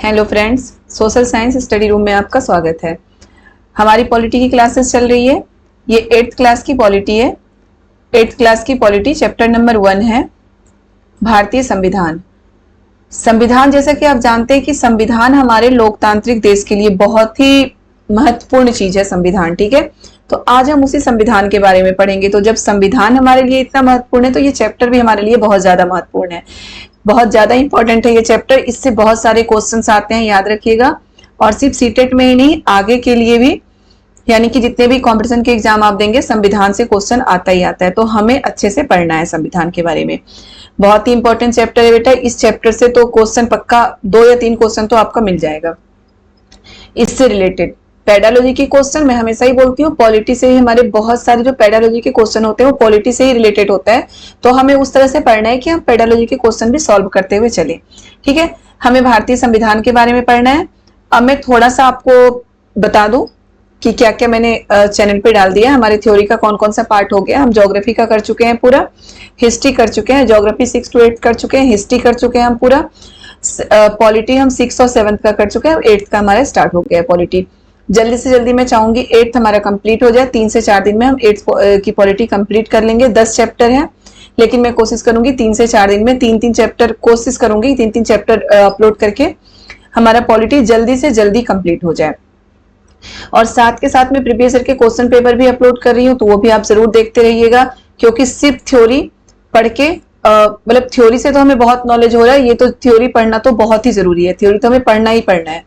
Hello friends, social science study room में आपका स्वागत है। हमारी पॉलिटी की क्लासेस चल रही है। ये 8th क्लास की पॉलिटी है। 8th क्लास की पॉलिटी चैप्टर नंबर 1 है भारतीय संविधान। संविधान, जैसा कि आप जानते हैं कि संविधान हमारे लोकतांत्रिक देश के लिए बहुत ही महत्वपूर्ण चीज है संविधान। ठीक है, तो आज हम उसी संविधान के बारे में पढ़ेंगे। तो जब संविधान हमारे लिए इतना महत्वपूर्ण है तो ये चैप्टर भी हमारे लिए बहुत ज्यादा महत्वपूर्ण है, बहुत ज्यादा इंपॉर्टेंट है ये चैप्टर। इससे बहुत सारे क्वेश्चंस आते हैं, याद रखिएगा। और सिर्फ सीटेट में ही नहीं, आगे के लिए भी, यानी कि जितने भी कंपटीशन के एग्जाम आप देंगे संविधान से क्वेश्चन आता ही आता है। तो हमें अच्छे से पढ़ना है संविधान के बारे में। बहुत ही इंपॉर्टेंट चैप्टर है बेटा। इस चैप्टर से तो क्वेश्चन पक्का 2 या 3 क्वेश्चन तो आपका मिल जाएगा इससे रिलेटेड। पेडालॉजी के क्वेश्चन, मैं हमेशा ही बोलती हूँ, पॉलिटी से ही हमारे बहुत सारे जो पेडालॉजी के क्वेश्चन होते हैं वो पॉलिटी से ही रिलेटेड होता है। तो हमें उस तरह से पढ़ना है कि हम पेडालॉजी के क्वेश्चन भी सॉल्व करते हुए चले। ठीक है, हमें भारतीय संविधान के बारे में पढ़ना है। अब मैं थोड़ा सा आपको बता दूं कि क्या क्या मैंने चैनल पे डाल दिया। हमारे थ्योरी का कौन कौन सा पार्ट हो गया। हम ज्योग्राफी का कर चुके हैं पूरा, हिस्ट्री कर चुके हैं, ज्योग्राफी 6 to 8 कर चुके हैं, हिस्ट्री कर चुके हैं हम पूरा, पॉलिटी हम 6 और 7 का कर चुके हैं, 8th का हमारा स्टार्ट हो गया है पॉलिटी। जल्दी से जल्दी मैं चाहूंगी 8th हमारा कंप्लीट हो जाए। 3 से 4 दिन में हम 8th की पॉलिटी कंप्लीट कर लेंगे। 10 चैप्टर है, लेकिन मैं कोशिश करूंगी 3 से 4 दिन में 3-3 चैप्टर, कोशिश करूंगी 3-3 चैप्टर अपलोड करके हमारा पॉलिटी जल्दी से जल्दी कंप्लीट हो जाए। और साथ के साथ में प्रीवियस ईयर के क्वेश्चन पेपर भी अपलोड कर रही हूँ, तो वो भी आप जरूर देखते रहिएगा। क्योंकि सिर्फ थ्योरी पढ़ के, मतलब थ्योरी से तो हमें बहुत नॉलेज हो रहा है, ये तो थ्योरी पढ़ना तो बहुत ही जरूरी है। थ्योरी तो हमें पढ़ना ही पढ़ना है,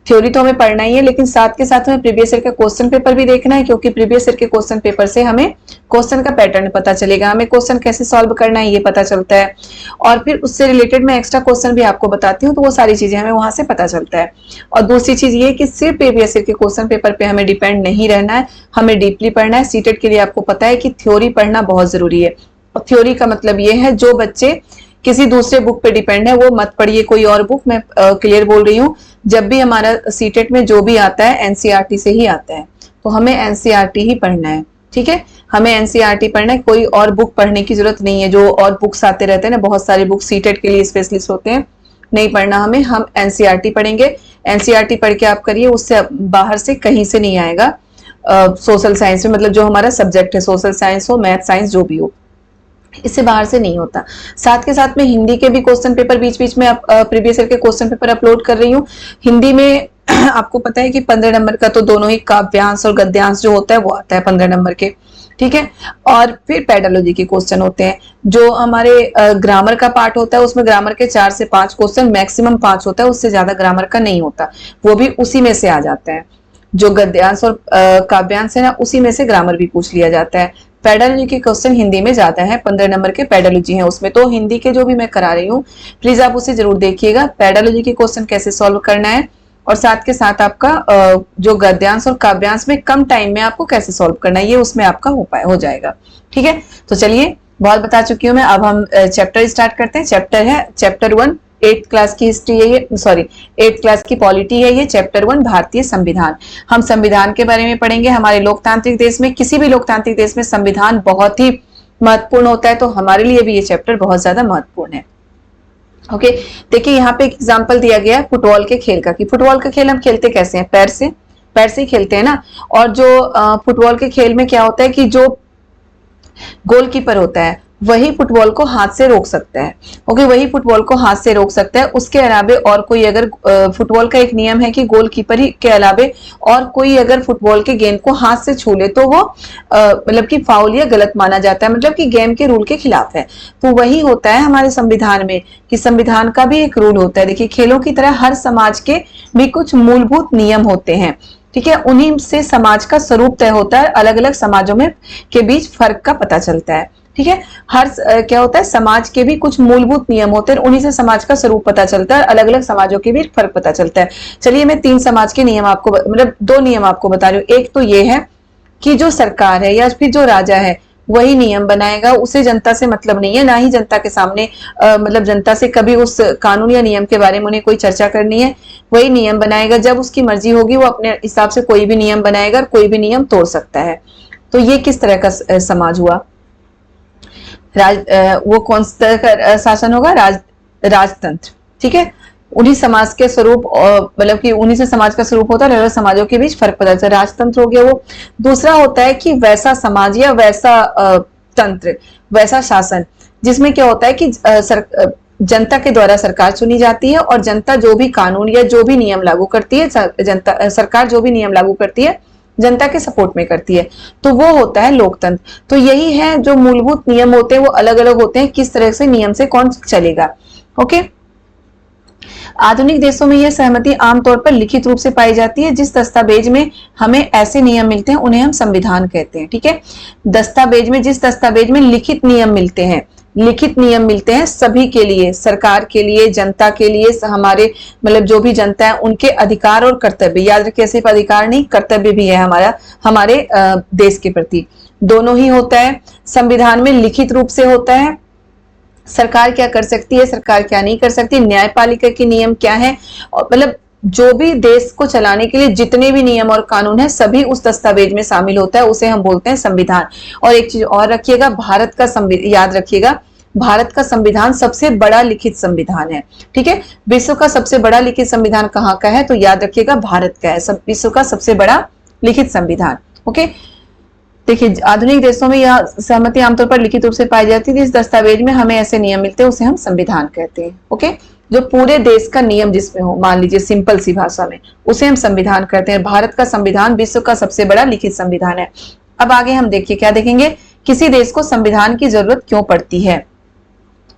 थ्योरी तो हमें पढ़ना ही है, लेकिन साथ के साथ हमें प्रीवियस ईयर का क्वेश्चन पेपर भी देखना है। क्योंकि प्रीवियस ईयर के क्वेश्चन पेपर से हमें क्वेश्चन का पैटर्न पता चलेगा, हमें क्वेश्चन कैसे सॉल्व करना है ये पता चलता है। और फिर उससे रिलेटेड मैं एक्स्ट्रा क्वेश्चन भी आपको बताती हूँ, तो वो सारी चीजें हमें वहां से पता चलता है। और दूसरी चीज ये कि सिर्फ प्रीवियस ईयर के क्वेश्चन पेपर पे हमें डिपेंड नहीं रहना है, हमें डीपली पढ़ना है। सीटेट के लिए आपको पता है कि थ्योरी पढ़ना बहुत जरूरी है। और थ्योरी का मतलब ये है, जो बच्चे किसी दूसरे बुक पे डिपेंड है वो मत पढ़िए, कोई और बुक। मैं क्लियर बोल रही हूँ, जब भी हमारा सीटेट में जो भी आता है एनसीईआरटी से ही आता है, तो हमें एनसीईआरटी ही पढ़ना है। ठीक है, हमें एनसीईआरटी पढ़ना है, कोई और बुक पढ़ने की जरूरत नहीं है। जो और बुक्स आते रहते हैं ना, बहुत सारे बुक सीटेट के लिए स्पेशलिस्ट होते हैं, नहीं पढ़ना हमें, हम एनसीईआरटी पढ़ेंगे। एनसीईआरटी पढ़ के आप करिए, उससे बाहर से कहीं से नहीं आएगा सोशल साइंस में, मतलब जो हमारा सब्जेक्ट है, सोशल साइंस हो, मैथ साइंस, जो भी हो, इससे बाहर से नहीं होता। साथ के साथ में हिंदी के भी क्वेश्चन पेपर बीच बीच में प्रीवियस ईयर के क्वेश्चन पेपर अपलोड कर रही हूँ। हिंदी में आपको पता है कि 15 नंबर का तो दोनों ही काव्यांश और गद्यांश जो होता है वो आता है 15 नंबर के। ठीक है, और फिर पेडालॉजी के क्वेश्चन होते हैं। जो हमारे ग्रामर का पार्ट होता है, उसमें ग्रामर के 4 से 5 क्वेश्चन, मैक्सिमम 5 होता है, उससे ज्यादा ग्रामर का नहीं होता, वो भी उसी में से आ जाता है। जो गद्यांश और काव्यांश है ना, उसी में से ग्रामर भी पूछ लिया जाता है। पेडालॉजी के क्वेश्चन हिंदी में ज्यादा है, 15 नंबर के पेडालॉजी है उसमें। तो हिंदी के जो भी मैं करा रही हूँ, प्लीज आप उसे जरूर देखिएगा, पेडालॉजी के क्वेश्चन कैसे सॉल्व करना है, और साथ के साथ आपका जो गद्यांश और काव्यांश में कम टाइम में आपको कैसे सॉल्व करना है, ये उसमें आपका हो जाएगा। ठीक है, तो चलिए, बहुत बता चुकी हूँ मैं। अब हम चैप्टर स्टार्ट करते हैं। चैप्टर है चैप्टर 1, 8th क्लास की हिस्ट्री है ये, सॉरी 8th क्लास की पॉलिटी है ये। चैप्टर 1 भारतीय संविधान। हम संविधान के बारे में पढ़ेंगे। हमारे लोकतांत्रिक देश में, किसी भी लोकतांत्रिक देश में संविधान बहुत ही महत्वपूर्ण होता है, तो हमारे लिए भी ये चैप्टर बहुत ज्यादा महत्वपूर्ण है। ओके, देखिए यहाँ पे एक एग्जाम्पल दिया गया है फुटबॉल के खेल का, कि फुटबॉल का खेल हम खेलते कैसे हैं, पैर से, पैर से ही खेलते हैं ना। और जो फुटबॉल के खेल में क्या होता है कि जो गोलकीपर होता है वही फुटबॉल को हाथ से रोक सकता है। ओके, वही फुटबॉल को हाथ से रोक सकता है। उसके अलावे और कोई अगर, फुटबॉल का एक नियम है कि गोलकीपर ही के अलावे और कोई अगर फुटबॉल के गेंद को हाथ से छू ले तो वो मतलब कि फाउल या गलत माना जाता है, मतलब कि गेम के रूल के खिलाफ है। तो वही होता है हमारे संविधान में, कि संविधान का भी एक रूल होता है। देखिए, खेलों की तरह हर समाज के भी कुछ मूलभूत नियम होते हैं। ठीक है, उन्हीं से समाज का स्वरूप तय होता है, अलग अलग समाजों में के बीच फर्क का पता चलता है। ठीक है, हर क्या होता है, समाज के भी कुछ मूलभूत नियम होते हैं, उन्हीं से समाज का स्वरूप पता चलता है, अलग अलग समाजों के भी फर्क पता चलता है। चलिए, मैं 3 समाज के नियम आपको, मतलब 2 नियम आपको बता रही हूँ। एक तो ये है कि जो सरकार है या फिर जो राजा है वही नियम बनाएगा, उसे जनता से मतलब नहीं है, ना ही जनता के सामने मतलब जनता से कभी उस कानून या नियम के बारे में उन्हें कोई चर्चा करनी है। वही नियम बनाएगा, जब उसकी मर्जी होगी वो अपने हिसाब से कोई भी नियम बनाएगा, और कोई भी नियम तोड़ सकता है। तो ये किस तरह का समाज हुआ, वो कौन सा तरह का शासन होगा, राजतंत्र। ठीक है, उन्हीं समाज के स्वरूप, मतलब कि उन्हीं से समाज का स्वरूप होता है, अलग अलग समाजों के बीच फर्क पता चलता है। राजतंत्र हो गया वो। दूसरा होता है कि वैसा समाज या वैसा तंत्र, वैसा शासन जिसमें क्या होता है कि जनता के द्वारा सरकार चुनी जाती है और जनता जो भी कानून या जो भी नियम लागू करती है, सरकार जो भी नियम लागू करती है जनता के सपोर्ट में करती है, तो वो होता है लोकतंत्र। तो यही है, जो मूलभूत नियम होते हैं वो अलग अलग होते हैं, किस तरह से नियम से कौन चलेगा। ओके। आधुनिक देशों में यह सहमति आमतौर पर लिखित रूप से पाई जाती है। जिस दस्तावेज में हमें ऐसे नियम मिलते हैं उन्हें हम संविधान कहते हैं। ठीक है, दस्तावेज में, जिस दस्तावेज में लिखित नियम मिलते हैं, लिखित नियम मिलते हैं सभी के लिए, सरकार के लिए, जनता के लिए, हमारे मतलब जो भी जनता है उनके अधिकार और कर्तव्य, याद रखिए सिर्फ अधिकार नहीं कर्तव्य भी है हमारा, हमारे देश के प्रति, दोनों ही होता है। संविधान में लिखित रूप से होता है सरकार क्या कर सकती है, सरकार क्या नहीं कर सकती, न्यायपालिका के नियम क्या है, और मतलब जो भी देश को चलाने के लिए जितने भी नियम और कानून है सभी उस दस्तावेज में शामिल होता है, उसे हम बोलते हैं संविधान। और एक चीज और रखिएगा, भारत का संविधान, याद रखिएगा भारत का संविधान सबसे बड़ा लिखित संविधान है। ठीक है, विश्व का सबसे बड़ा लिखित संविधान कहाँ का है, तो याद रखिएगा भारत का है विश्व का सबसे बड़ा लिखित संविधान। ओके, देखिए आधुनिक देशों में यह सहमति आमतौर पर लिखित रूप से पाई जाती है। जिस दस्तावेज में हमें ऐसे नियम मिलते हैं उसे हम संविधान कहते हैं। ओके, जो पूरे देश का नियम जिसमें हो, मान लीजिए सिंपल सी भाषा में, उसे हम संविधान कहते हैं। भारत का संविधान विश्व का सबसे बड़ा लिखित संविधान है। अब आगे हम देखिए क्या देखेंगे, किसी देश को संविधान की जरूरत क्यों पड़ती है।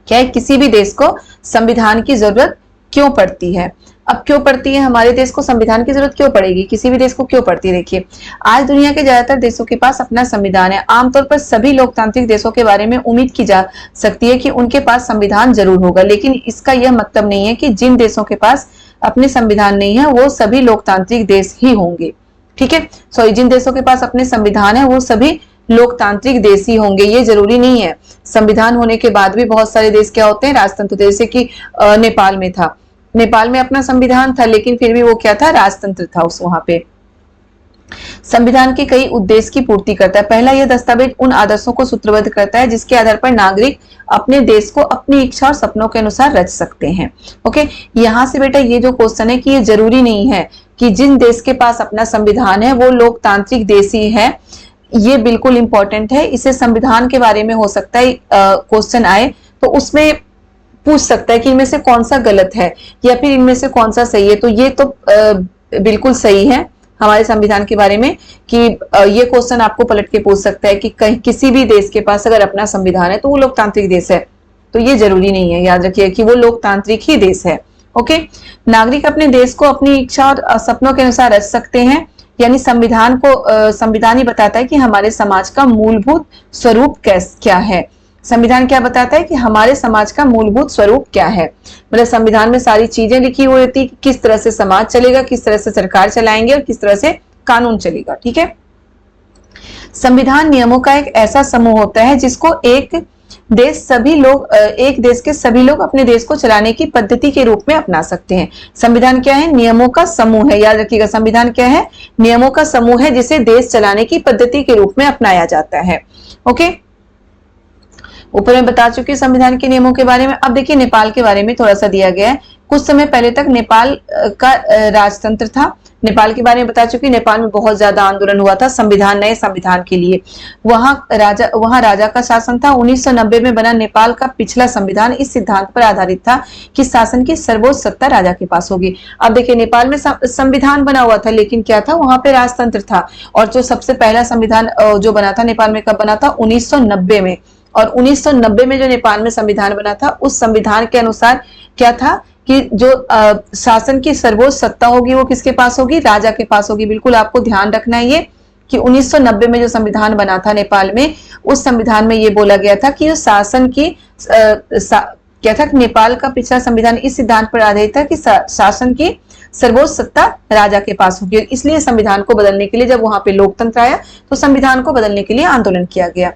क्या है, किसी भी देश को संविधान की जरूरत क्यों पड़ती है। अब क्यों पड़ती है, हमारे देश को संविधान की जरूरत क्यों पड़ेगी, किसी भी देश को क्यों पड़ती है। देखिए आज दुनिया के ज्यादातर देशों के पास अपना संविधान है। आमतौर पर सभी लोकतांत्रिक देशों के बारे में उम्मीद की जा सकती है कि उनके पास संविधान जरूर होगा, लेकिन इसका यह मतलब नहीं है कि जिन देशों के पास अपने संविधान नहीं है वो सभी लोकतांत्रिक देश ही होंगे। ठीक है, सॉरी, जिन देशों के पास अपने संविधान है वो सभी लोकतांत्रिक देश ही होंगे, ये जरूरी नहीं है। संविधान होने के बाद भी बहुत सारे देश क्या होते हैं, राजतंत्र, जैसे कि नेपाल में था, नेपाल में अपना संविधान था लेकिन फिर भी वो क्या था, राजतंत्र था उस वहां पे। संविधान के कई उद्देश्य की पूर्ति करता है। पहला, यह दस्तावेज उन आदर्शों को सूत्रबद्ध करता है जिसके आधार पर नागरिक अपने देश को अपनी इच्छा और सपनों के अनुसार रच सकते हैं। ओके, यहाँ से बेटा ये जो क्वेश्चन है कि ये जरूरी नहीं है कि जिन देश के पास अपना संविधान है वो लोकतांत्रिक देश ही है, ये बिल्कुल इंपॉर्टेंट है। इसे संविधान के बारे में हो सकता है क्वेश्चन आए तो उसमें पूछ सकता है कि इनमें से कौन सा गलत है या फिर इनमें से कौन सा सही है। तो ये तो बिल्कुल सही है हमारे संविधान के बारे में कि ये क्वेश्चन आपको पलट के पूछ सकता है कि कहीं किसी भी देश के पास अगर अपना संविधान है तो वो लोकतांत्रिक देश है, तो ये जरूरी नहीं है, याद रखिए कि वो लोकतांत्रिक ही देश है। ओके, नागरिक अपने देश को अपनी इच्छा और सपनों के अनुसार रच सकते हैं, यानी संविधान ही बताता है कि हमारे समाज का मूलभूत स्वरूप क्या है। संविधान क्या बताता है कि हमारे समाज का मूलभूत स्वरूप क्या है, मतलब संविधान में सारी चीजें लिखी हुई होती है, किस तरह से समाज चलेगा, किस तरह से सरकार चलाएंगे और किस तरह से कानून चलेगा। ठीक है, संविधान नियमों का एक ऐसा समूह होता है जिसको एक देश के सभी लोग अपने देश को चलाने की पद्धति के रूप में अपना सकते हैं। संविधान क्या है, नियमों का समूह है, याद रखिएगा संविधान क्या है, नियमों का समूह है जिसे देश चलाने की पद्धति के रूप में अपनाया जाता है। ओके, ऊपर में बता चुकी संविधान के नियमों के बारे में। अब देखिए नेपाल के बारे में थोड़ा सा दिया गया है। कुछ समय पहले तक नेपाल का राजतंत्र था। नेपाल के बारे में बता चुकी, नेपाल में बहुत ज्यादा आंदोलन हुआ था नए संविधान के लिए। वहां राजा का शासन था। 1990 में बना नेपाल का पिछला संविधान इस सिद्धांत पर आधारित था कि शासन की सर्वोच्च सत्ता राजा के पास होगी। अब देखिए नेपाल में संविधान बना हुआ था लेकिन क्या था, वहां पे राजतंत्र था। और जो सबसे पहला संविधान जो बना था नेपाल में, कब बना था, 1990 में। और 1990 में जो नेपाल में संविधान बना था उस संविधान के अनुसार क्या था कि जो शासन की सर्वोच्च सत्ता होगी वो किसके पास होगी, राजा के पास होगी। बिल्कुल आपको ध्यान रखना है ये कि 1990 में जो संविधान बना था नेपाल में, उस संविधान में ये बोला गया था कि शासन की क्या था, नेपाल का पिछला संविधान इस सिद्धांत पर आधारित था कि शासन की सर्वोच्च सत्ता राजा के पास होगी। इसलिए संविधान को बदलने के लिए जब वहां पे लोकतंत्र आया तो संविधान को बदलने के लिए आंदोलन किया गया।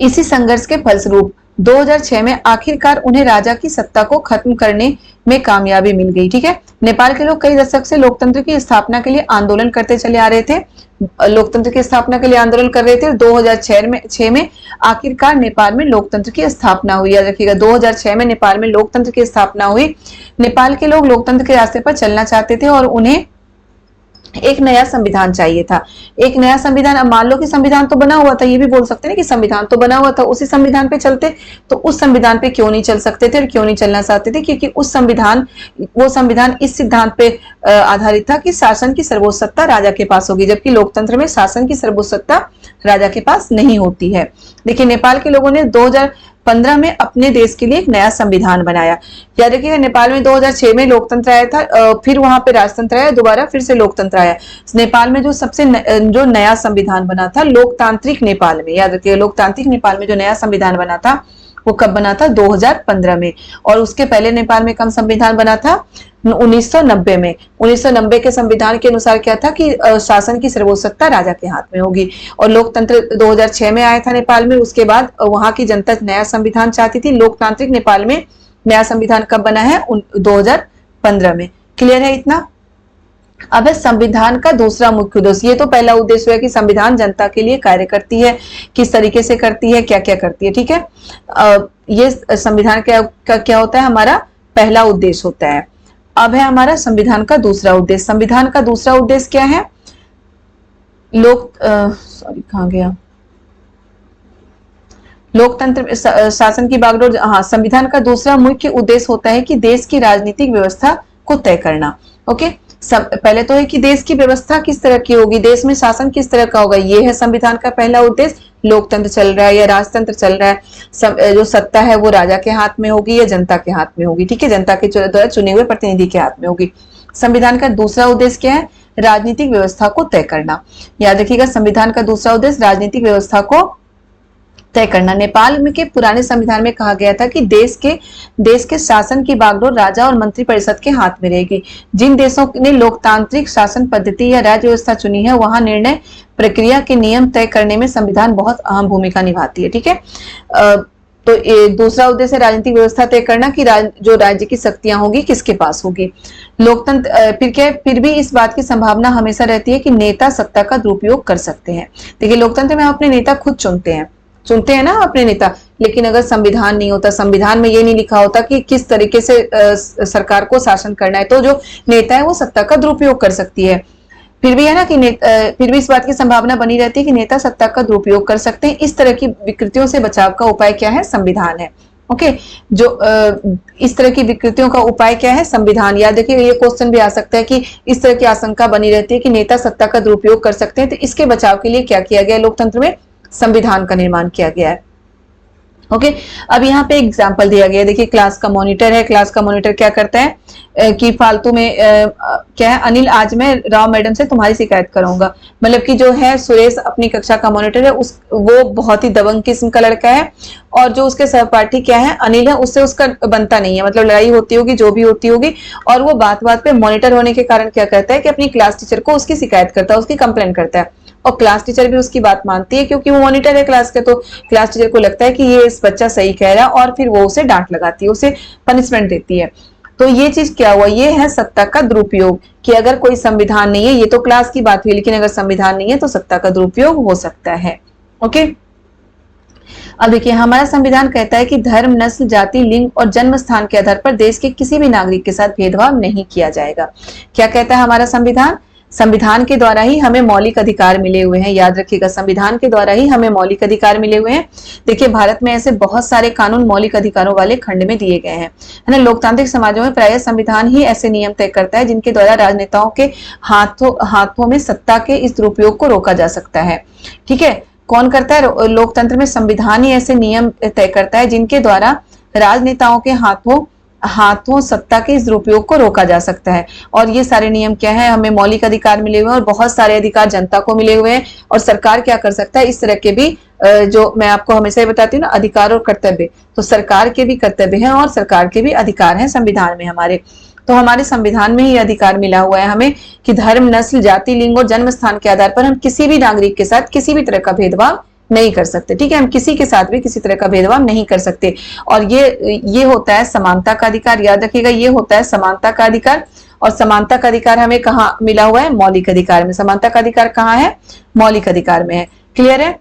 इसी संघर्ष के फलस्वरूप 2006 में आखिरकार उन्हें राजा की सत्ता को खत्म करने में कामयाबी मिल गई। ठीक है, नेपाल के लोग कई दशक से लोकतंत्र की स्थापना के लिए आंदोलन करते चले आ रहे थे। लोकतंत्र की स्थापना के लिए आंदोलन कर रहे थे। 2006 में आखिरकार नेपाल में लोकतंत्र की स्थापना हुई। याद रखिएगा 2006 में नेपाल में लोकतंत्र की स्थापना हुई। नेपाल के लोग लोकतंत्र के रास्ते पर चलना चाहते थे और उन्हें एक नया संविधान चाहिए था। एक नया संविधान, अब मान लो कि संविधान तो बना हुआ था, ये भी बोल सकते हैं कि संविधान तो बना हुआ था, उसी संविधान पे चलते, तो उस संविधान पे क्यों नहीं चल सकते थे और क्यों नहीं चलना चाहते थे? क्योंकि वो संविधान इस सिद्धांत पे आधारित था कि शासन की सर्वोच्च सत्ता राजा के पास होगी, जबकि लोकतंत्र में शासन की सर्वोच्च सत्ता राजा के पास नहीं होती है। देखिए नेपाल के लोगों ने 2015 में अपने देश के लिए एक नया संविधान बनाया। याद रखिएगा नेपाल में 2006 में लोकतंत्र आया था, फिर वहां पे राजतंत्र आया, दोबारा फिर से लोकतंत्र आया। नेपाल में जो नया संविधान बना था लोकतांत्रिक नेपाल में, याद रखिएगा लोकतांत्रिक नेपाल में जो नया संविधान बना था वो कब बना था? 2015 में। और उसके पहले नेपाल में कब संविधान बना था? 1990 में। 1990 के संविधान के अनुसार क्या था कि शासन की सर्वोच्च सत्ता राजा के हाथ में होगी। और लोकतंत्र 2006 में आया था नेपाल में। उसके बाद वहां की जनता नया संविधान चाहती थी। लोकतांत्रिक नेपाल में नया संविधान कब बना है? 2015 में। क्लियर है इतना? अब है संविधान का दूसरा मुख्य उद्देश्य। ये तो पहला उद्देश्य है कि संविधान जनता के लिए कार्य करती है, किस तरीके से करती है, क्या क्या करती है। ठीक है, ये संविधान का क्या होता है? हमारा पहला उद्देश्य होता है। अब है हमारा संविधान का दूसरा उद्देश्य। संविधान का दूसरा उद्देश्य क्या है? कहाँ गया? लोकतंत्र शासन की बागडोर। हाँ, संविधान का दूसरा मुख्य उद्देश्य होता है कि देश की राजनीतिक व्यवस्था को तय करना। ओके, पहले तो है कि देश की व्यवस्था किस तरह की होगी, देश में शासन किस तरह का होगा, ये है संविधान का पहला उद्देश्य। लोकतंत्र चल रहा है या राजतंत्र चल रहा है, जो सत्ता है वो राजा के हाथ में होगी या जनता के हाथ में होगी। ठीक है, जनता के द्वारा चुने हुए प्रतिनिधि के हाथ में होगी। संविधान का दूसरा उद्देश्य क्या है? राजनीतिक व्यवस्था को तय करना। याद रखिएगा संविधान का दूसरा उद्देश्य राजनीतिक व्यवस्था को तय करना। नेपाल में के पुराने संविधान में कहा गया था कि देश के शासन की बागडोर राजा और मंत्री परिषद के हाथ में रहेगी। जिन देशों ने लोकतांत्रिक शासन पद्धति या राज्य व्यवस्था चुनी है वहां निर्णय प्रक्रिया के नियम तय करने में संविधान बहुत अहम भूमिका निभाती है। ठीक है, तो दूसरा उद्देश्य राजनीतिक व्यवस्था तय करना कि जो राज्य की शक्तियां होगी किसके पास होगी। लोकतंत्र फिर भी इस बात की संभावना हमेशा रहती है कि नेता सत्ता का दुरुपयोग कर सकते हैं। देखिए लोकतंत्र में हम अपने नेता खुद चुनते हैं ना अपने नेता, लेकिन अगर संविधान नहीं होता, संविधान में ये नहीं लिखा होता कि किस तरीके से सरकार को शासन करना है, तो जो नेता है वो सत्ता का दुरुपयोग कर सकती है। फिर भी है ना कि फिर भी इस बात की संभावना बनी रहती है कि नेता सत्ता का दुरुपयोग कर सकते हैं। इस तरह की विकृतियों से बचाव का उपाय क्या है? संविधान है। ओके, जो इस तरह की विकृतियों का उपाय क्या है? संविधान। याद रखिए ये क्वेश्चन भी आ सकता है कि इस तरह की आशंका बनी रहती है कि नेता सत्ता का दुरुपयोग कर सकते हैं, तो इसके बचाव के लिए क्या किया गया? लोकतंत्र में संविधान का निर्माण किया गया है। ओके, अब यहाँ पे एग्जाम्पल दिया गया है। देखिए क्लास का मॉनिटर है। क्लास का मॉनिटर क्या करता है कि फालतू में क्या है? अनिल, आज मैं राव मैडम से तुम्हारी शिकायत करूंगा। मतलब कि जो है सुरेश अपनी कक्षा का मॉनिटर है, वो बहुत ही दबंग किस्म का लड़का है और जो उसके सहपाठी क्या है? अनिल है, उससे उसका बनता नहीं है। मतलब लड़ाई होती होगी, जो भी होती होगी, और वो बात बात पे मॉनिटर होने के कारण क्या करता है कि अपनी क्लास टीचर को उसकी शिकायत करता है, उसकी कंप्लेंट करता है। और क्लास टीचर भी उसकी बात मानती है क्योंकि वो मॉनिटर है क्लास के, तो क्लास टीचर को लगता है कि ये इस बच्चा सही कह रहा है और फिर वो उसे डांट लगाती है, उसे पनिशमेंट देती है। तो ये चीज क्या हुआ? ये है सत्ता का दुरुपयोग, कि अगर कोई संविधान नहीं है, ये तो क्लास की बात हुई, लेकिन अगर संविधान नहीं है तो सत्ता का दुरुपयोग हो सकता है। ओके, अब देखिए हमारा संविधान कहता है कि धर्म, नस्ल, जाति, लिंग और जन्म स्थान के आधार पर देश के किसी भी नागरिक के साथ भेदभाव नहीं किया जाएगा। क्या कहता है हमारा संविधान? संविधान के द्वारा ही हमें मौलिक अधिकार मिले हुए हैं। याद रखिएगा संविधान के द्वारा ही हमें मौलिक अधिकार मिले हुए हैं। देखिए भारत में ऐसे बहुत सारे कानून मौलिक अधिकारों वाले खंड में दिए गए हैं, है ना। लोकतांत्रिक समाजों में प्रायः संविधान ही ऐसे नियम तय करता है जिनके द्वारा राजनेताओं के हाथों में सत्ता के इस दुरुपयोग को रोका जा सकता है। ठीक है, कौन करता है? लोकतंत्र में संविधान ही ऐसे नियम तय करता है जिनके द्वारा राजनेताओं के हाथों सत्ता के इस दुरुपयोग को रोका जा सकता है। और ये सारे नियम क्या है? हमें मौलिक अधिकार मिले हुए हैं और बहुत सारे अधिकार जनता को मिले हुए हैं। और सरकार क्या कर सकता है? इस तरह के भी जो मैं आपको हमेशा ही बताती हूँ ना, अधिकार और कर्तव्य, तो सरकार के भी कर्तव्य हैं और सरकार के भी अधिकार हैं संविधान में हमारे। तो हमारे संविधान में ही अधिकार मिला हुआ है हमें कि धर्म, नस्ल, जाति, लिंग और जन्म स्थान के आधार पर हम किसी भी नागरिक के साथ किसी भी तरह का भेदभाव नहीं कर सकते। ठीक है, हम किसी के साथ भी किसी तरह का भेदभाव नहीं कर सकते। और ये होता है समानता का अधिकार। याद रखिएगा, ये होता है समानता का अधिकार। और समानता का अधिकार हमें कहाँ मिला हुआ है? मौलिक अधिकार में। समानता का अधिकार कहाँ है? मौलिक अधिकार में है। क्लियर है?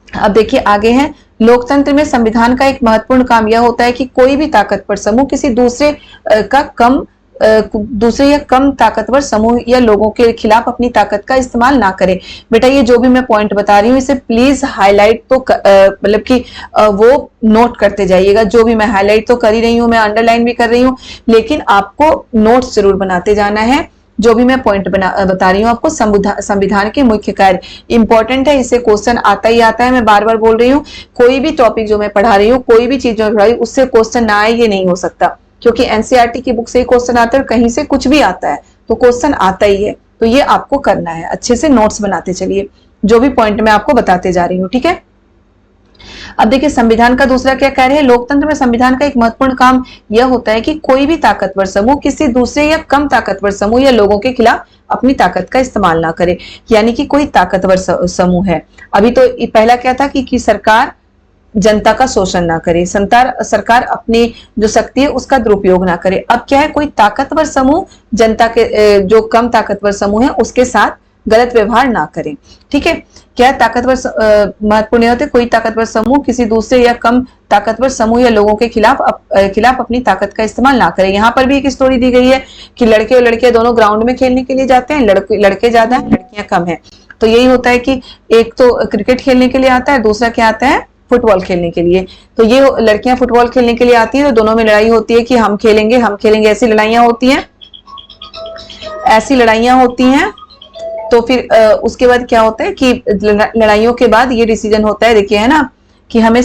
अब देखिए आगे है, लोकतंत्र में संविधान का एक महत्वपूर्ण काम यह होता है कि कोई भी ताकतवर समूह किसी दूसरे या कम ताकतवर समूह या लोगों के खिलाफ अपनी ताकत का इस्तेमाल ना करे। बेटा ये जो भी मैं पॉइंट बता रही हूँ इसे प्लीज हाईलाइट तो मतलब कि वो नोट करते जाइएगा। जो भी मैं हाईलाइट तो कर ही रही हूँ, मैं अंडरलाइन भी कर रही हूँ, लेकिन आपको नोट्स जरूर बनाते जाना है। जो भी मैं पॉइंट बता रही हूँ आपको, संविधान के मुख्य कार्य इंपॉर्टेंट है, इससे क्वेश्चन आता ही आता है। मैं बार बार बोल रही हूँ, कोई भी टॉपिक जो मैं पढ़ा रही हूँ, कोई भी चीज जो पढ़ा रही हूँ उससे क्वेश्चन ना आए ये नहीं हो सकता, क्योंकि एनसीईआरटी की बुक से ही क्वेश्चन आता है, कहीं से कुछ भी आता है तो क्वेश्चन आता ही है। तो ये आपको करना है, अच्छे से नोट्स बनाते चलिए जो भी पॉइंट मैं आपको बताते जा रही हूँ। ठीक है, अब देखिए संविधान का दूसरा क्या कार्य है? लोकतंत्र में संविधान का एक महत्वपूर्ण काम यह होता है कि कोई भी ताकतवर समूह किसी दूसरे या कम ताकतवर समूह या लोगों के खिलाफ अपनी ताकत का इस्तेमाल ना करे। यानी कि कोई ताकतवर समूह है, अभी तो पहला क्या था कि सरकार जनता का शोषण ना करे, सरकार अपनी जो शक्ति है उसका दुरुपयोग ना करे। अब क्या है, कोई ताकतवर समूह जनता के जो कम ताकतवर समूह है उसके साथ गलत व्यवहार ना करे। ठीक है, क्या ताकतवर महत्वपूर्ण होते? कोई ताकतवर समूह किसी दूसरे या कम ताकतवर समूह या लोगों के खिलाफ अपनी ताकत का इस्तेमाल ना करे। यहाँ पर भी एक स्टोरी दी गई है कि लड़के और लड़कियां दोनों ग्राउंड में खेलने के लिए जाते हैं, लड़के ज्यादा है लड़कियां कम है। तो यही होता है कि एक तो क्रिकेट खेलने के लिए आता है, दूसरा क्या आता है? फुटबॉल खेलने के लिए। तो ये लड़कियां फुटबॉल खेलने के लिए आती हैं, तो दोनों में लड़ाई होती है कि हम खेलेंगे ऐसी लड़ाइयां होती हैं। तो फिर उसके बाद क्या होता है कि लड़ाइयों के बाद ये डिसीजन होता है, देखिए है ना, कि हमें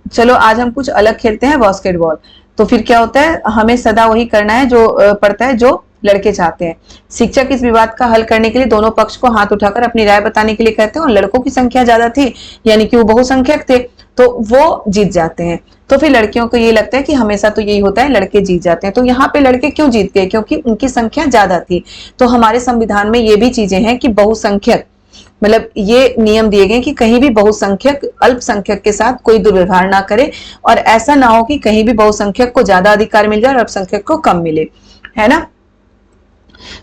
चलो आज हम कुछ अलग खेलते हैं, बास्केटबॉल। तो फिर क्या होता है, हमें सदा वही करना है जो पड़ता है, जो लड़के चाहते हैं। शिक्षक इस विवाद का हल करने के लिए दोनों पक्ष को हाथ उठाकर अपनी राय बताने के लिए कहते हैं, और लड़कों की संख्या ज्यादा थी यानी कि वो बहुसंख्यक थे तो वो जीत जाते हैं। तो फिर लड़कियों को ये लगता है कि हमेशा तो यही होता है, लड़के जीत जाते हैं। तो यहाँ पे लड़के क्यों जीत गए? क्योंकि उनकी संख्या ज्यादा थी। तो हमारे संविधान में ये भी चीजें हैं कि बहुसंख्यक मतलब ये नियम दिए गए कि कहीं भी बहुसंख्यक अल्पसंख्यक के साथ कोई दुर्व्यवहार ना करे, और ऐसा ना हो कि कहीं भी बहुसंख्यक को ज्यादा अधिकार मिल जाए और अल्पसंख्यक को कम मिले, है ना।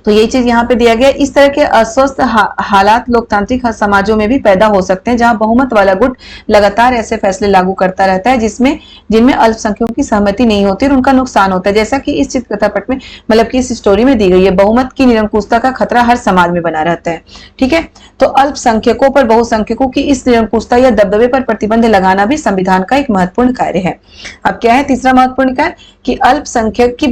तो यही चीज यहाँ पे दिया गया। इस तरह के अस्वस्थ हालात लोकतांत्रिक समाजों में भी पैदा हो सकते हैं, जहां बहुमत वाला गुट लगातार ऐसे फैसले लागू करता रहता है जिनमें अल्पसंख्यकों की सहमति नहीं होती और उनका नुकसान होता है। जैसा कि इस चित्रपट में मतलब कि इस स्टोरी में दी गई है, बहुमत की निरंकुशता का खतरा हर समाज में बना रहता है। ठीक है, तो अल्पसंख्यकों पर बहुसंख्यकों की इस निरंकुशता या दबदबे पर प्रतिबंध लगाना भी संविधान का एक महत्वपूर्ण कार्य है। अब क्या है तीसरा महत्वपूर्ण कार्य? कि अल्पसंख्यक की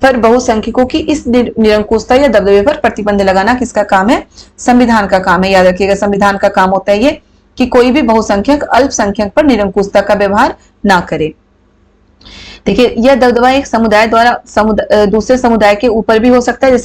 पर बहुसंख्यकों की इस निरंकुशता या दबदबे पर प्रतिबंध लगाना किसका काम है? संविधान का काम है। याद रखिएगा, संविधान का काम होता है ये कि कोई भी बहुसंख्यक अल्पसंख्यक पर निरंकुशता का व्यवहार ना करे। देखिए, यह दबदबा एक समुदाय द्वारा दूसरे समुदाय के ऊपर भी हो सकता है,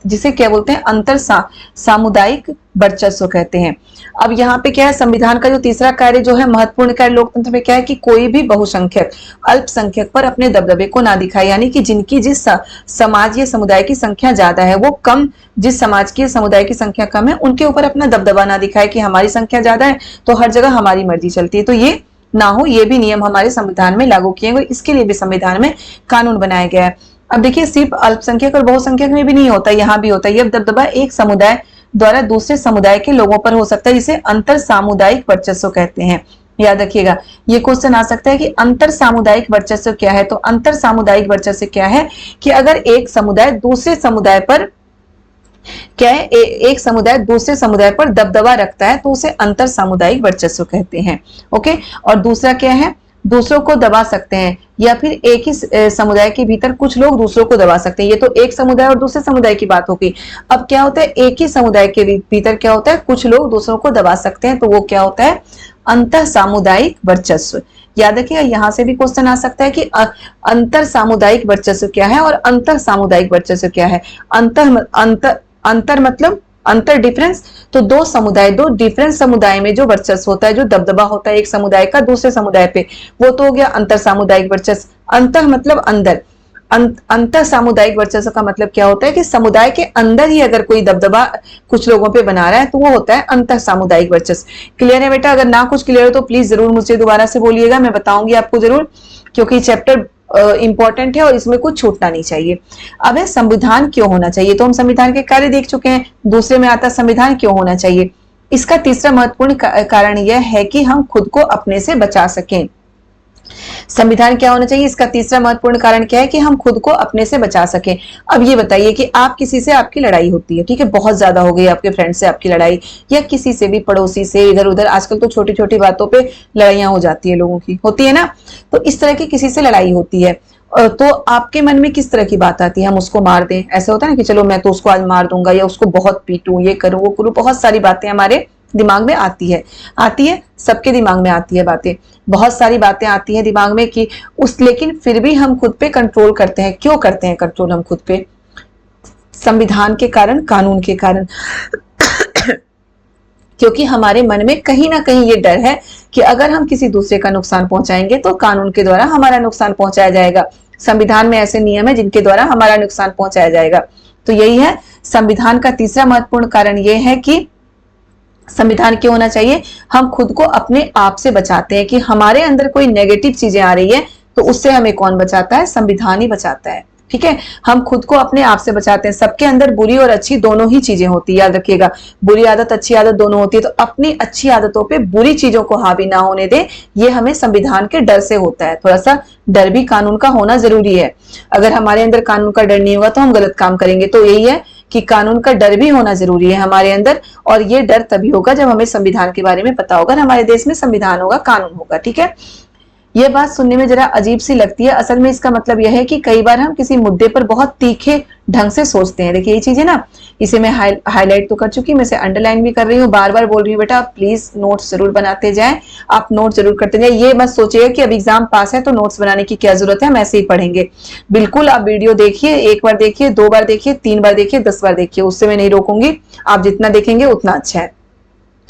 जिसे क्या बोलते हैं? अंतर सामुदायिक वर्चस्व कहते हैं। अब यहाँ पे क्या है, संविधान का जो तीसरा कार्य जो है महत्वपूर्ण कार्य लोकतंत्र में क्या है कि कोई भी बहुसंख्यक अल्पसंख्यक पर अपने दबदबे को ना दिखाए। यानी कि जिनकी जिस समाज या समुदाय की संख्या ज्यादा है वो कम, जिस समाज की समुदाय की संख्या कम है उनके ऊपर अपना दबदबा ना दिखाए कि हमारी संख्या ज्यादा है तो हर जगह हमारी मर्जी चलती है। तो ये ना हो, ये भी नियम हमारे संविधान में लागू किए गए, इसके लिए भी संविधान में कानून बनाया गया है। अब देखिए, सिर्फ अल्पसंख्यक और बहुसंख्यक में भी नहीं होता, यहाँ भी होता है। यह दबदबा एक समुदाय द्वारा दूसरे समुदाय के लोगों पर हो सकता है, जिसे अंतर सामुदायिक वर्चस्व कहते हैं। याद रखिएगा, ये क्वेश्चन आ सकता है कि अंतर सामुदायिक वर्चस्व क्या है? तो अंतर सामुदायिक वर्चस्व क्या है कि अगर एक समुदाय दूसरे समुदाय पर क्या है, एक समुदाय दूसरे समुदाय पर दबदबा रखता है तो उसे अंतर सामुदायिक वर्चस्व कहते हैं। ओके, और दूसरा क्या है? दूसरों को दबा सकते हैं, या फिर एक ही समुदाय के भीतर कुछ लोग दूसरों को दबा सकते हैं। ये तो एक समुदाय और दूसरे समुदाय की बात होगी। अब क्या होता है, एक ही समुदाय के भीतर क्या होता है, कुछ लोग दूसरों को दबा सकते हैं, तो वो क्या होता है? अंतर सामुदायिक वर्चस्व। याद रखिएगा, यहां से भी क्वेश्चन आ सकता है कि अंतर सामुदायिक वर्चस्व क्या है और अंतर सामुदायिक वर्चस्व क्या है। अंतर मतलब अंतर डिफरेंस, तो दो डिफरेंस समुदाय में जो वर्चस्व होता है, जो दबदबा होता है एक समुदाय का दूसरे समुदाय पे, वो तो हो गया अंतर सामुदायिक वर्चस्व। अंतर मतलब अंदर, अंतर सामुदायिक वर्चस्व का मतलब क्या होता है कि समुदाय के अंदर ही अगर कोई दबदबा कुछ लोगों पे बना रहा है तो वो होता है अंतर सामुदायिक वर्चस्व। क्लियर है बेटा? अगर ना कुछ क्लियर हो तो प्लीज जरूर मुझे दोबारा से बोलिएगा, मैं बताऊंगी आपको जरूर, क्योंकि चैप्टर इंपॉर्टेंट है और इसमें कुछ छूटना नहीं चाहिए। अब है संविधान क्यों होना चाहिए, तो हम संविधान के कार्य देख चुके हैं। दूसरे में आता संविधान क्यों होना चाहिए। इसका तीसरा महत्वपूर्ण कारण यह है कि हम खुद को अपने से बचा सकें। संविधान क्या होना चाहिए, इसका तीसरा महत्वपूर्ण कारण क्या है कि हम खुद को अपने से बचा सकें। अब ये बताइए कि आप किसी से आपकी लड़ाई होती है, ठीक है, बहुत ज्यादा हो गई आपके फ्रेंड से आपकी लड़ाई, या किसी से भी, पड़ोसी से, इधर उधर, आजकल तो छोटी छोटी बातों पे लड़ाइयां हो जाती है, लोगों की होती है ना। तो इस तरह की किसी से लड़ाई होती है तो आपके मन में किस तरह की बात आती है, हम उसको मार दें, ऐसा होता है ना कि चलो मैं तो उसको आज मार दूंगा, या उसको बहुत पीटूं, ये करूं वो करूं, बहुत सारी बातें हमारे दिमाग में आती है, सबके दिमाग में आती है बातें, बहुत सारी बातें आती हैं दिमाग में कि लेकिन फिर भी हम खुद पे कंट्रोल करते हैं। क्यों करते हैं कंट्रोल हम खुद पे? संविधान के कारण, कानून के कारण। क्योंकि हमारे मन में कहीं ना कहीं ये डर है कि अगर हम किसी दूसरे का नुकसान पहुंचाएंगे तो कानून के द्वारा हमारा नुकसान पहुंचाया जाएगा। संविधान में ऐसे नियम है जिनके द्वारा हमारा नुकसान पहुंचाया जाएगा। तो यही है संविधान का तीसरा महत्वपूर्ण कारण, ये है कि संविधान क्यों होना चाहिए, हम खुद को अपने आप से बचाते हैं कि हमारे अंदर कोई नेगेटिव चीजें आ रही है तो उससे हमें कौन बचाता है, संविधान ही बचाता है। ठीक है, हम खुद को अपने आप से बचाते हैं। सबके अंदर बुरी और अच्छी दोनों ही चीजें होती है, याद रखिएगा, बुरी आदत अच्छी आदत दोनों होती है। तो अपनी अच्छी आदतों पे बुरी चीजों को हावी ना होने दे, ये हमें संविधान के डर से होता है। थोड़ा सा डर भी कानून का होना जरूरी है। अगर हमारे अंदर कानून का डर नहीं होगा तो हम गलत काम करेंगे। तो यही है कि कानून का डर भी होना जरूरी है हमारे अंदर, और ये डर तभी होगा जब हमें संविधान के बारे में पता होगा। हमारे देश में संविधान होगा, कानून होगा। ठीक है, ये बात सुनने में जरा अजीब सी लगती है, असल में इसका मतलब यह है कि कई बार हम किसी मुद्दे पर बहुत तीखे ढंग से सोचते हैं। देखिए ये चीज है ना, इसे मैं हाईलाइट तो कर चुकी, मैं इसे अंडरलाइन भी कर रही हूँ, बार बार बोल रही हूँ बेटा प्लीज नोट्स जरूर बनाते जाएं, आप नोट जरूर करते जाएं। ये मत सोचिएगा कि अब एग्जाम पास है तो नोट्स बनाने की क्या जरूरत है, हम ऐसे ही पढ़ेंगे। बिल्कुल आप वीडियो देखिए, एक बार देखिए, 2 बार देखिए, 3 बार देखिए, 10 बार देखिए, उससे मैं नहीं रोकूंगी। आप जितना देखेंगे उतना अच्छा है,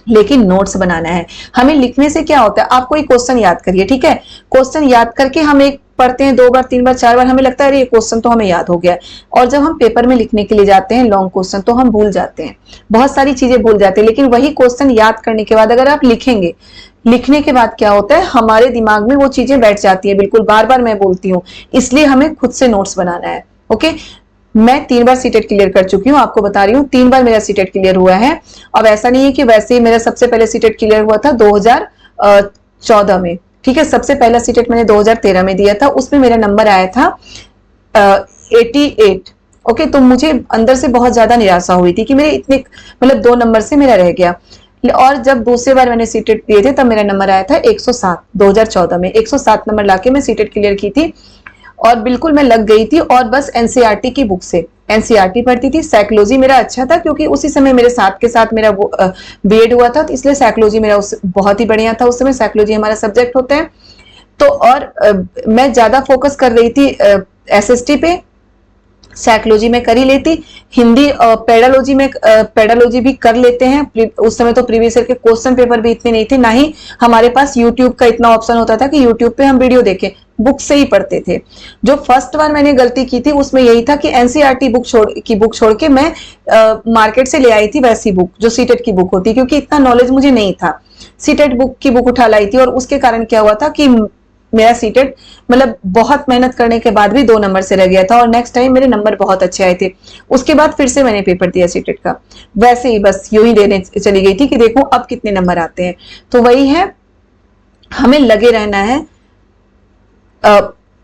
लेकिन नोट्स बनाना है। हमें लिखने से क्या होता है, आप कोई क्वेश्चन याद करिए, ठीक है, क्वेश्चन याद करके हम एक पढ़ते हैं 2 बार 3 बार 4 बार, हमें लगता है अरे ये क्वेश्चन तो हमें याद हो गया है। और जब हम पेपर में लिखने के लिए जाते हैं लॉन्ग क्वेश्चन, तो हम भूल जाते हैं, बहुत सारी चीजें भूल जाते हैं। लेकिन वही क्वेश्चन याद करने के बाद अगर आप लिखेंगे, लिखने के बाद क्या होता है, हमारे दिमाग में वो चीजें बैठ जाती है। बिल्कुल बार बार मैं बोलती हूँ, इसलिए हमें खुद से नोट्स बनाना है। ओके, मैं 3 बार सीटेट क्लियर कर चुकी हूँ, आपको बता रही हूँ 3 बार मेरा सीटेट क्लियर हुआ है। अब ऐसा नहीं है कि वैसे ही मेरा सबसे पहले सीटेट क्लियर हुआ था 2014 में, ठीक है, सबसे पहला सीटेट मैंने 2013 में दिया था, उसमें मेरा नंबर आया था 88। ओके, तो मुझे अंदर से बहुत ज्यादा निराशा हुई थी कि मेरे इतने, मतलब 2 नंबर से मेरा रह गया। और जब दूसरे बार मैंने सीटेट दिए थे तब मेरा नंबर आया था 107, 2014 में 107 नंबर लाके मैं सीटेट क्लियर की थी। और बिल्कुल मैं लग गई थी, और बस एनसीईआरटी की बुक से एनसीईआरटी पढ़ती थी। साइकोलॉजी मेरा अच्छा था क्योंकि उसी समय मेरे साथ के साथ मेरा बीएड हुआ था, तो इसलिए साइकोलॉजी मेरा बहुत ही बढ़िया था। उस समय साइकोलॉजी हमारा सब्जेक्ट होता है। तो और मैं ज्यादा फोकस कर रही थी एसएसटी पे, साइकोलॉजी में कर ही लेती, हिंदी पेडालॉजी में पेडालॉजी भी कर लेते हैं। उस समय तो प्रीवियस ईयर के क्वेश्चन पेपर भी इतने नहीं थे, ना ही हमारे पास यूट्यूब का इतना ऑप्शन होता था कि यूट्यूब पे हम वीडियो देखें, बुक से ही पढ़ते थे। जो फर्स्ट बार मैंने गलती की थी उसमें यही था कि एनसीईआरटी बुक छोड़ के मैं मार्केट से ले आई थी वैसी बुक जो सीटेट की बुक होती, क्योंकि इतना नॉलेज मुझे नहीं था। सीटेट बुक की बुक उठा लाई थी, और उसके कारण क्या हुआ था कि मेरा सीटेट, मतलब बहुत मेहनत करने के बाद भी 2 नंबर से रह गया था, और नेक्स्ट टाइम मेरे नंबर बहुत अच्छे आए थे। उसके बाद फिर से मैंने पेपर दिया सीटेट का, वैसे ही बस यूं ही देने चली गई थी कि देखो अब कितने नंबर आते हैं। तो वही है, हमें लगे रहना है।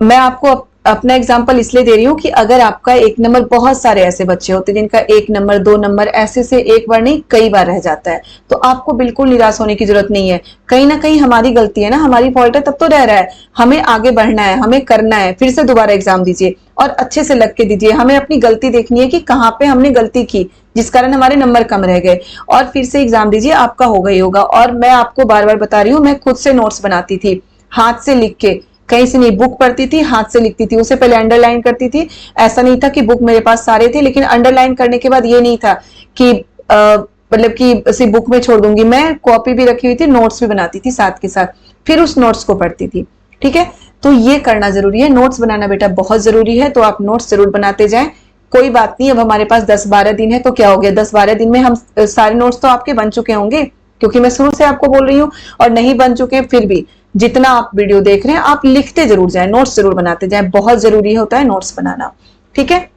मैं आपको अपना एग्जांपल इसलिए दे रही हूँ कि अगर आपका 1 नंबर, बहुत सारे ऐसे बच्चे होते हैं जिनका 1 नंबर 2 नंबर ऐसे से एक बार नहीं कई बार रह जाता है, तो आपको बिल्कुल निराश होने की जरूरत नहीं है। कहीं ना कहीं हमारी गलती है ना, हमारी फॉल्ट है, तब तो रह रहा है, हमें आगे बढ़ना है, हमें करना है। फिर से दोबारा एग्जाम दीजिए और अच्छे से लग के दीजिए। हमें अपनी गलती देखनी है कि कहाँ पे हमने गलती की जिस कारण हमारे नंबर कम रह गए, और फिर से एग्जाम दीजिए, आपका होगा ही होगा। और मैं आपको बार बार बता रही हूँ, मैं खुद से नोट्स बनाती थी, हाथ से लिख के, कहीं से नहीं, बुक पढ़ती थी, हाथ से लिखती थी। उससे पहले अंडरलाइन करती थी। ऐसा नहीं था कि बुक मेरे पास सारे थे, लेकिन अंडरलाइन करने के बाद ये नहीं था कि मतलब कि सिर्फ बुक में छोड़ दूंगी, मैं कॉपी भी रखी हुई थी, नोट्स भी बनाती थी साथ के साथ, फिर उस नोट्स को पढ़ती थी। ठीक है, तो ये करना जरूरी है। नोट्स बनाना बेटा बहुत जरूरी है, तो आप नोट्स जरूर बनाते जाएं। कोई बात नहीं, अब हमारे पास 10-12 दिन है तो क्या हो गया, 10-12 दिन में हम सारे नोट्स तो आपके बन चुके होंगे, क्योंकि मैं शुरू से आपको बोल रही हूँ। और नहीं बन चुके हैं फिर भी जितना आप वीडियो देख रहे हैं आप लिखते जरूर जाएं, नोट्स जरूर बनाते जाएं, बहुत जरूरी होता है नोट्स बनाना। ठीक है,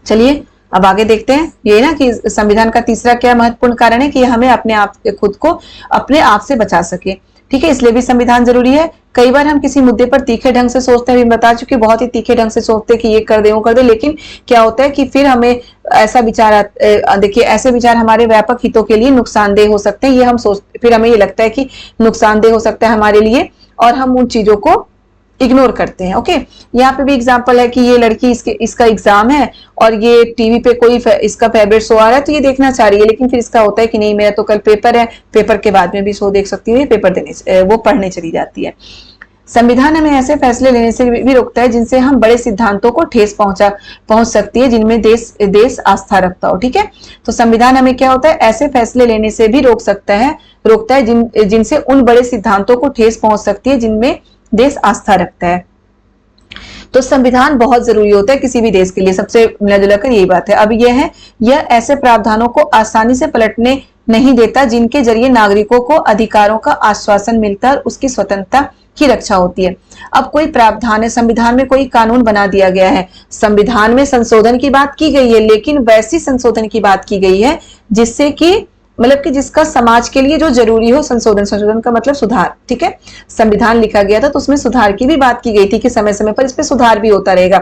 चलिए अब आगे देखते हैं। ये ना कि संविधान का तीसरा क्या महत्वपूर्ण कारण है कि हमें अपने आप खुद को अपने आप से बचा सके। ठीक है, इसलिए भी संविधान जरूरी है। कई बार हम किसी मुद्दे पर तीखे ढंग से सोचते हैं, अभी बता चुकी, बहुत ही तीखे ढंग से सोचते हैं कि ये कर दे वो कर दे, लेकिन क्या होता है कि फिर हमें ऐसा विचार, देखिए ऐसे विचार हमारे व्यापक हितों के लिए नुकसानदेह हो सकते हैं। ये हम फिर हमें ये लगता है कि नुकसानदेह हो सकता है हमारे लिए, और हम उन चीजों को इग्नोर करते हैं। ओके, यहाँ पे भी एग्जांपल है कि ये लड़की इसका एग्जाम है और ये टीवी पे कोई इसका फेवरेट शो आ रहा है तो ये देखना चाह रही है, लेकिन फिर इसका होता है कि नहीं मेरा तो कल पेपर है, पेपर के बाद में भी शो देख सकती हूँ, पेपर देने वो पढ़ने चली जाती है। संविधान हमें ऐसे फैसले लेने से भी रोकता है जिनसे हम बड़े सिद्धांतों को ठेस पहुंच सकती है, जिनमें देश आस्था रखता हो। ठीक है, तो संविधान हमें क्या होता है, ऐसे फैसले लेने से भी रोकता है जिनसे उन बड़े सिद्धांतों को ठेस पहुंच सकती है जिनमें देश आस्था रखता है। तो संविधान बहुत जरूरी होता है किसी भी देश के लिए, सबसे मिला जुला कर यही बात है। अब यह ऐसे प्रावधानों को आसानी से पलटने नहीं देता जिनके जरिए नागरिकों को अधिकारों का आश्वासन मिलता है और उसकी स्वतंत्रता की रक्षा होती है। अब कोई प्रावधान है, संविधान में कोई कानून बना दिया गया है, संविधान में संशोधन की बात की गई है, लेकिन वैसी संशोधन की बात की गई है जिससे कि मतलब कि जिसका समाज के लिए जो जरूरी हो। संशोधन का मतलब सुधार। ठीक है, संविधान लिखा गया था तो उसमें सुधार की भी बात की गई थी कि समय समय पर इस पे सुधार भी होता रहेगा,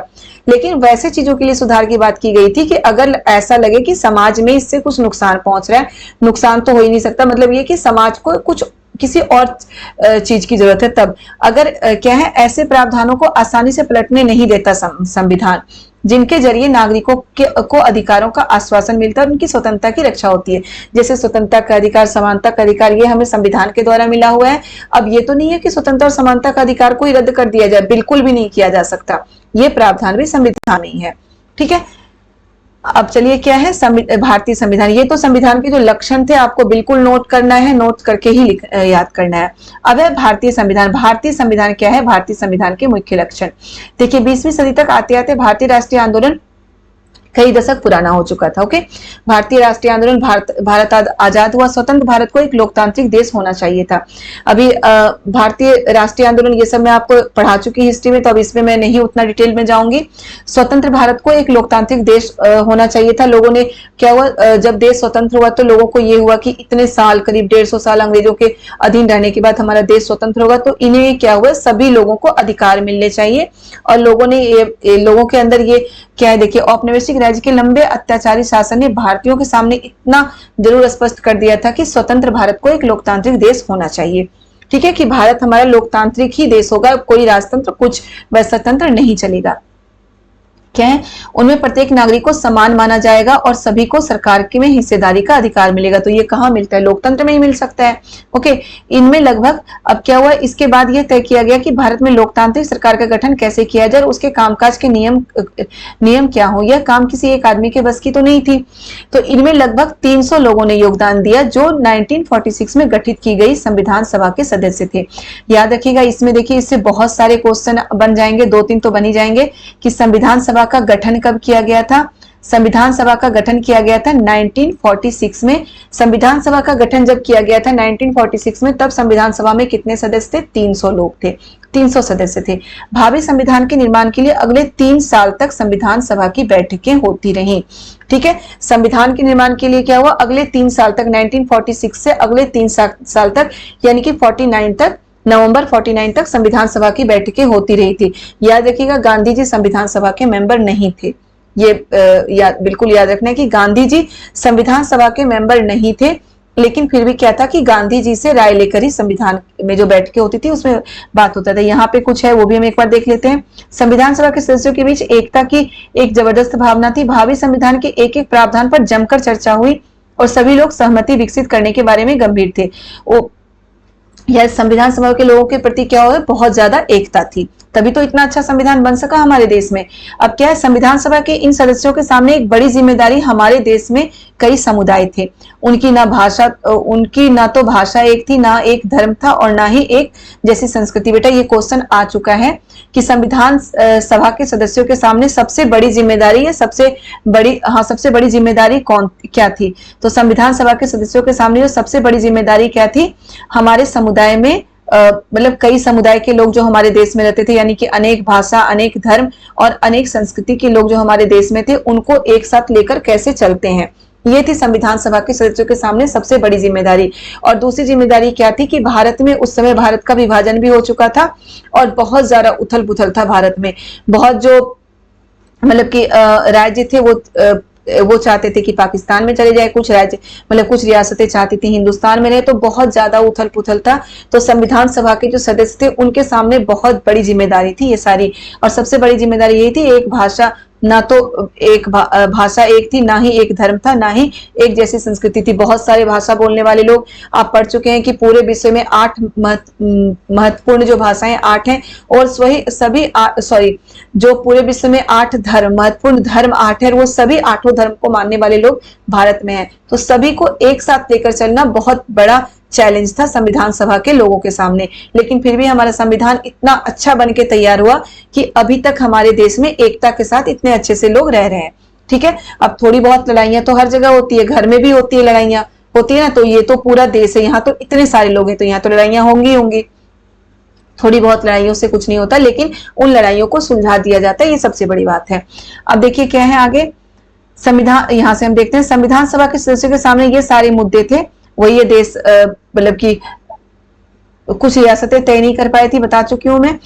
लेकिन वैसे चीजों के लिए सुधार की बात की गई थी कि अगर ऐसा लगे कि समाज में इससे कुछ नुकसान पहुंच रहा है, नुकसान तो हो ही नहीं सकता, मतलब ये कि समाज को कुछ किसी और चीज की जरूरत है, तब अगर क्या है, ऐसे प्रावधानों को आसानी से पलटने नहीं देता संविधान जिनके जरिए नागरिकों को अधिकारों का आश्वासन मिलता है और उनकी स्वतंत्रता की रक्षा होती है। जैसे स्वतंत्रता का अधिकार, समानता का अधिकार, ये हमें संविधान के द्वारा मिला हुआ है। अब ये तो नहीं है कि स्वतंत्रता और समानता का अधिकार को ही रद्द कर दिया जाए, बिल्कुल भी नहीं किया जा सकता, ये प्रावधान भी संविधान में ही है। ठीक है, अब चलिए क्या है भारतीय संविधान। ये तो संविधान के जो लक्षण थे आपको बिल्कुल नोट करना है, नोट करके ही याद करना है। अब है भारतीय संविधान। भारतीय संविधान क्या है, भारतीय संविधान के मुख्य लक्षण देखिए। 20वीं सदी तक आते आते भारतीय राष्ट्रीय आंदोलन कई दशक पुराना हो चुका था। ओके, भारतीय राष्ट्रीय आंदोलन, भारत आजाद हुआ, स्वतंत्र भारत को एक लोकतांत्रिक देश होना चाहिए था। अभी भारतीय राष्ट्रीय आंदोलन ये सब मैं आपको पढ़ा चुकी हिस्ट्री में, तो अब इसमें मैं नहीं उतना डिटेल में जाऊंगी। स्वतंत्र भारत को एक लोकतांत्रिक देश होना चाहिए था। लोगों ने क्या हुआ, जब देश स्वतंत्र हुआ तो लोगों को ये हुआ कि इतने साल, करीब 150 साल अंग्रेजों के अधीन रहने के बाद हमारा देश स्वतंत्र होगा, तो इन्हें क्या हुआ, सभी लोगों को अधिकार मिलने चाहिए। और लोगों ने लोगों के अंदर ये क्या है, देखिए औपनिवेशिक राज्य के लंबे अत्याचारी शासन ने भारतीयों के सामने इतना जरूर स्पष्ट कर दिया था कि स्वतंत्र भारत को एक लोकतांत्रिक देश होना चाहिए। ठीक है, कि भारत हमारा लोकतांत्रिक ही देश होगा, कोई राजतंत्र, कुछ वैश्यतंत्र नहीं चलेगा। क्या है, उनमें प्रत्येक नागरिक को समान माना जाएगा और सभी को सरकार में हिस्सेदारी का अधिकार मिलेगा। तो ये कहाँ मिलता है, लोकतंत्र में ही मिल सकता है। ओके, इनमें लगभग अब क्या हुआ, इसके बाद यह तय किया गया कि भारत में लोकतांत्रिक सरकार का गठन कैसे किया जाए और उसके कामकाज के नियम क्या हो। यह काम किसी एक आदमी के बस की तो नहीं थी। तो इनमें लगभग 300 लोगों ने योगदान दिया जो 1946 में गठित की गई संविधान सभा के सदस्य थे। याद रखिएगा, इसमें देखिए इससे बहुत सारे क्वेश्चन बन जाएंगे, 2-3 तो बन ही जाएंगे कि संविधान सभा का गठन कब किया गया था। संविधान सभा का गठन किया गया था 1946 में। संविधान सभा का गठन जब किया गया था 1946 में, तब संविधान सभा में कितने सदस्य थे, 300 लोग थे, 300 सदस्य थे। भावी संविधान के निर्माण के लिए अगले 3 साल तक संविधान सभा की बैठकें होती रहीं। ठीक है, संविधान के निर्माण के लिए क्या हुआ, अगले 3 साल तक, 1946 से अगले 3 साल तक, यानी कि 49 तक, नवंबर 49 तक संविधान सभा की बैठकें होती रही थी। याद रखिएगा, गांधी जी संविधान सभा के मेंबर नहीं थे। ये बिल्कुल याद रखना है कि गांधी जी संविधान सभा के मेंबर नहीं थे, लेकिन फिर भी क्या था कि गांधी जी से राय लेकर ही संविधान में जो बैठकें होती थी उसमें बात होता था। यहाँ पे कुछ है वो भी हम एक बार देख लेते हैं। संविधान सभा के सदस्यों के बीच एकता की एक जबरदस्त भावना थी। भावी संविधान के एक एक प्रावधान पर जमकर चर्चा हुई और सभी लोग सहमति विकसित करने के बारे में गंभीर थे। या संविधान सभा के लोगों के प्रति क्या हो, बहुत ज्यादा एकता थी, तभी तो इतना अच्छा संविधान बन सका हमारे देश में। अब क्या है, संविधान सभा के इन सदस्यों के सामने एक बड़ी जिम्मेदारी, हमारे देश में कई समुदाय थे, उनकी ना तो भाषा एक थी, ना एक धर्म था, और ना ही एक जैसी संस्कृति। बेटा ये क्वेश्चन आ चुका है कि संविधान सभा के सदस्यों के सामने सबसे बड़ी जिम्मेदारी है, सबसे बड़ी जिम्मेदारी क्या थी? तो संविधान सभा के सदस्यों के सामने जो सबसे बड़ी जिम्मेदारी क्या थी, हमारे समुदाय में मतलब कई समुदाय के लोग जो हमारे देश में रहते थे, यानी कि अनेक भाषा, अनेक धर्म और अनेक संस्कृति के लोग जो हमारे देश में थे, उनको एक साथ लेकर कैसे चलते हैं, ये थी संविधान सभा के सदस्यों के सामने सबसे बड़ी जिम्मेदारी। और दूसरी जिम्मेदारी क्या थी कि भारत में उस समय भारत का विभाजन भी हो चुका था और बहुत ज्यादा उथल पुथल था भारत में। बहुत जो मतलब कि राज्य थे वो चाहते थे कि पाकिस्तान में चले जाए, कुछ राज्य मतलब कुछ रियासतें चाहती थी हिंदुस्तान में रहे, तो बहुत ज्यादा उथल पुथल था। तो संविधान सभा के जो सदस्य थे उनके सामने बहुत बड़ी जिम्मेदारी थी ये सारी, और सबसे बड़ी जिम्मेदारी यही थी, एक भाषा, ना तो एक भाषा एक थी, ना ही एक धर्म था, ना ही एक जैसी संस्कृति थी। बहुत सारे भाषा बोलने वाले लोग, आप पढ़ चुके हैं कि पूरे विश्व में 8 महत्वपूर्ण जो भाषाएं 8 हैं, और जो पूरे विश्व में 8 महत्वपूर्ण धर्म 8 है, वो सभी 8 धर्म को मानने वाले लोग भारत में हैं। तो सभी को एक साथ लेकर चलना बहुत बड़ा चैलेंज था संविधान सभा के लोगों के सामने। लेकिन फिर भी हमारा संविधान इतना अच्छा बन के तैयार हुआ कि अभी तक हमारे देश में एकता के साथ इतने अच्छे से लोग रह रहे हैं। ठीक है, अब थोड़ी बहुत लड़ाइयां तो हर जगह होती है, घर में भी होती है, लड़ाइयां होती है ना, तो ये तो पूरा देश है, यहाँ तो इतने सारे लोग हैं, तो यहाँ तो लड़ाइयां होंगी। थोड़ी बहुत लड़ाइयों से कुछ नहीं होता, लेकिन उन लड़ाइयों को सुलझा दिया जाता है, ये सबसे बड़ी बात है। अब देखिए क्या है आगे, संविधान, यहां से हम देखते हैं संविधान सभा के सदस्यों के सामने ये सारे मुद्दे थे। वही ये देश मतलब कि कुछ रियासतें तय नहीं कर पाई थी, बता चुकी हूं मैं।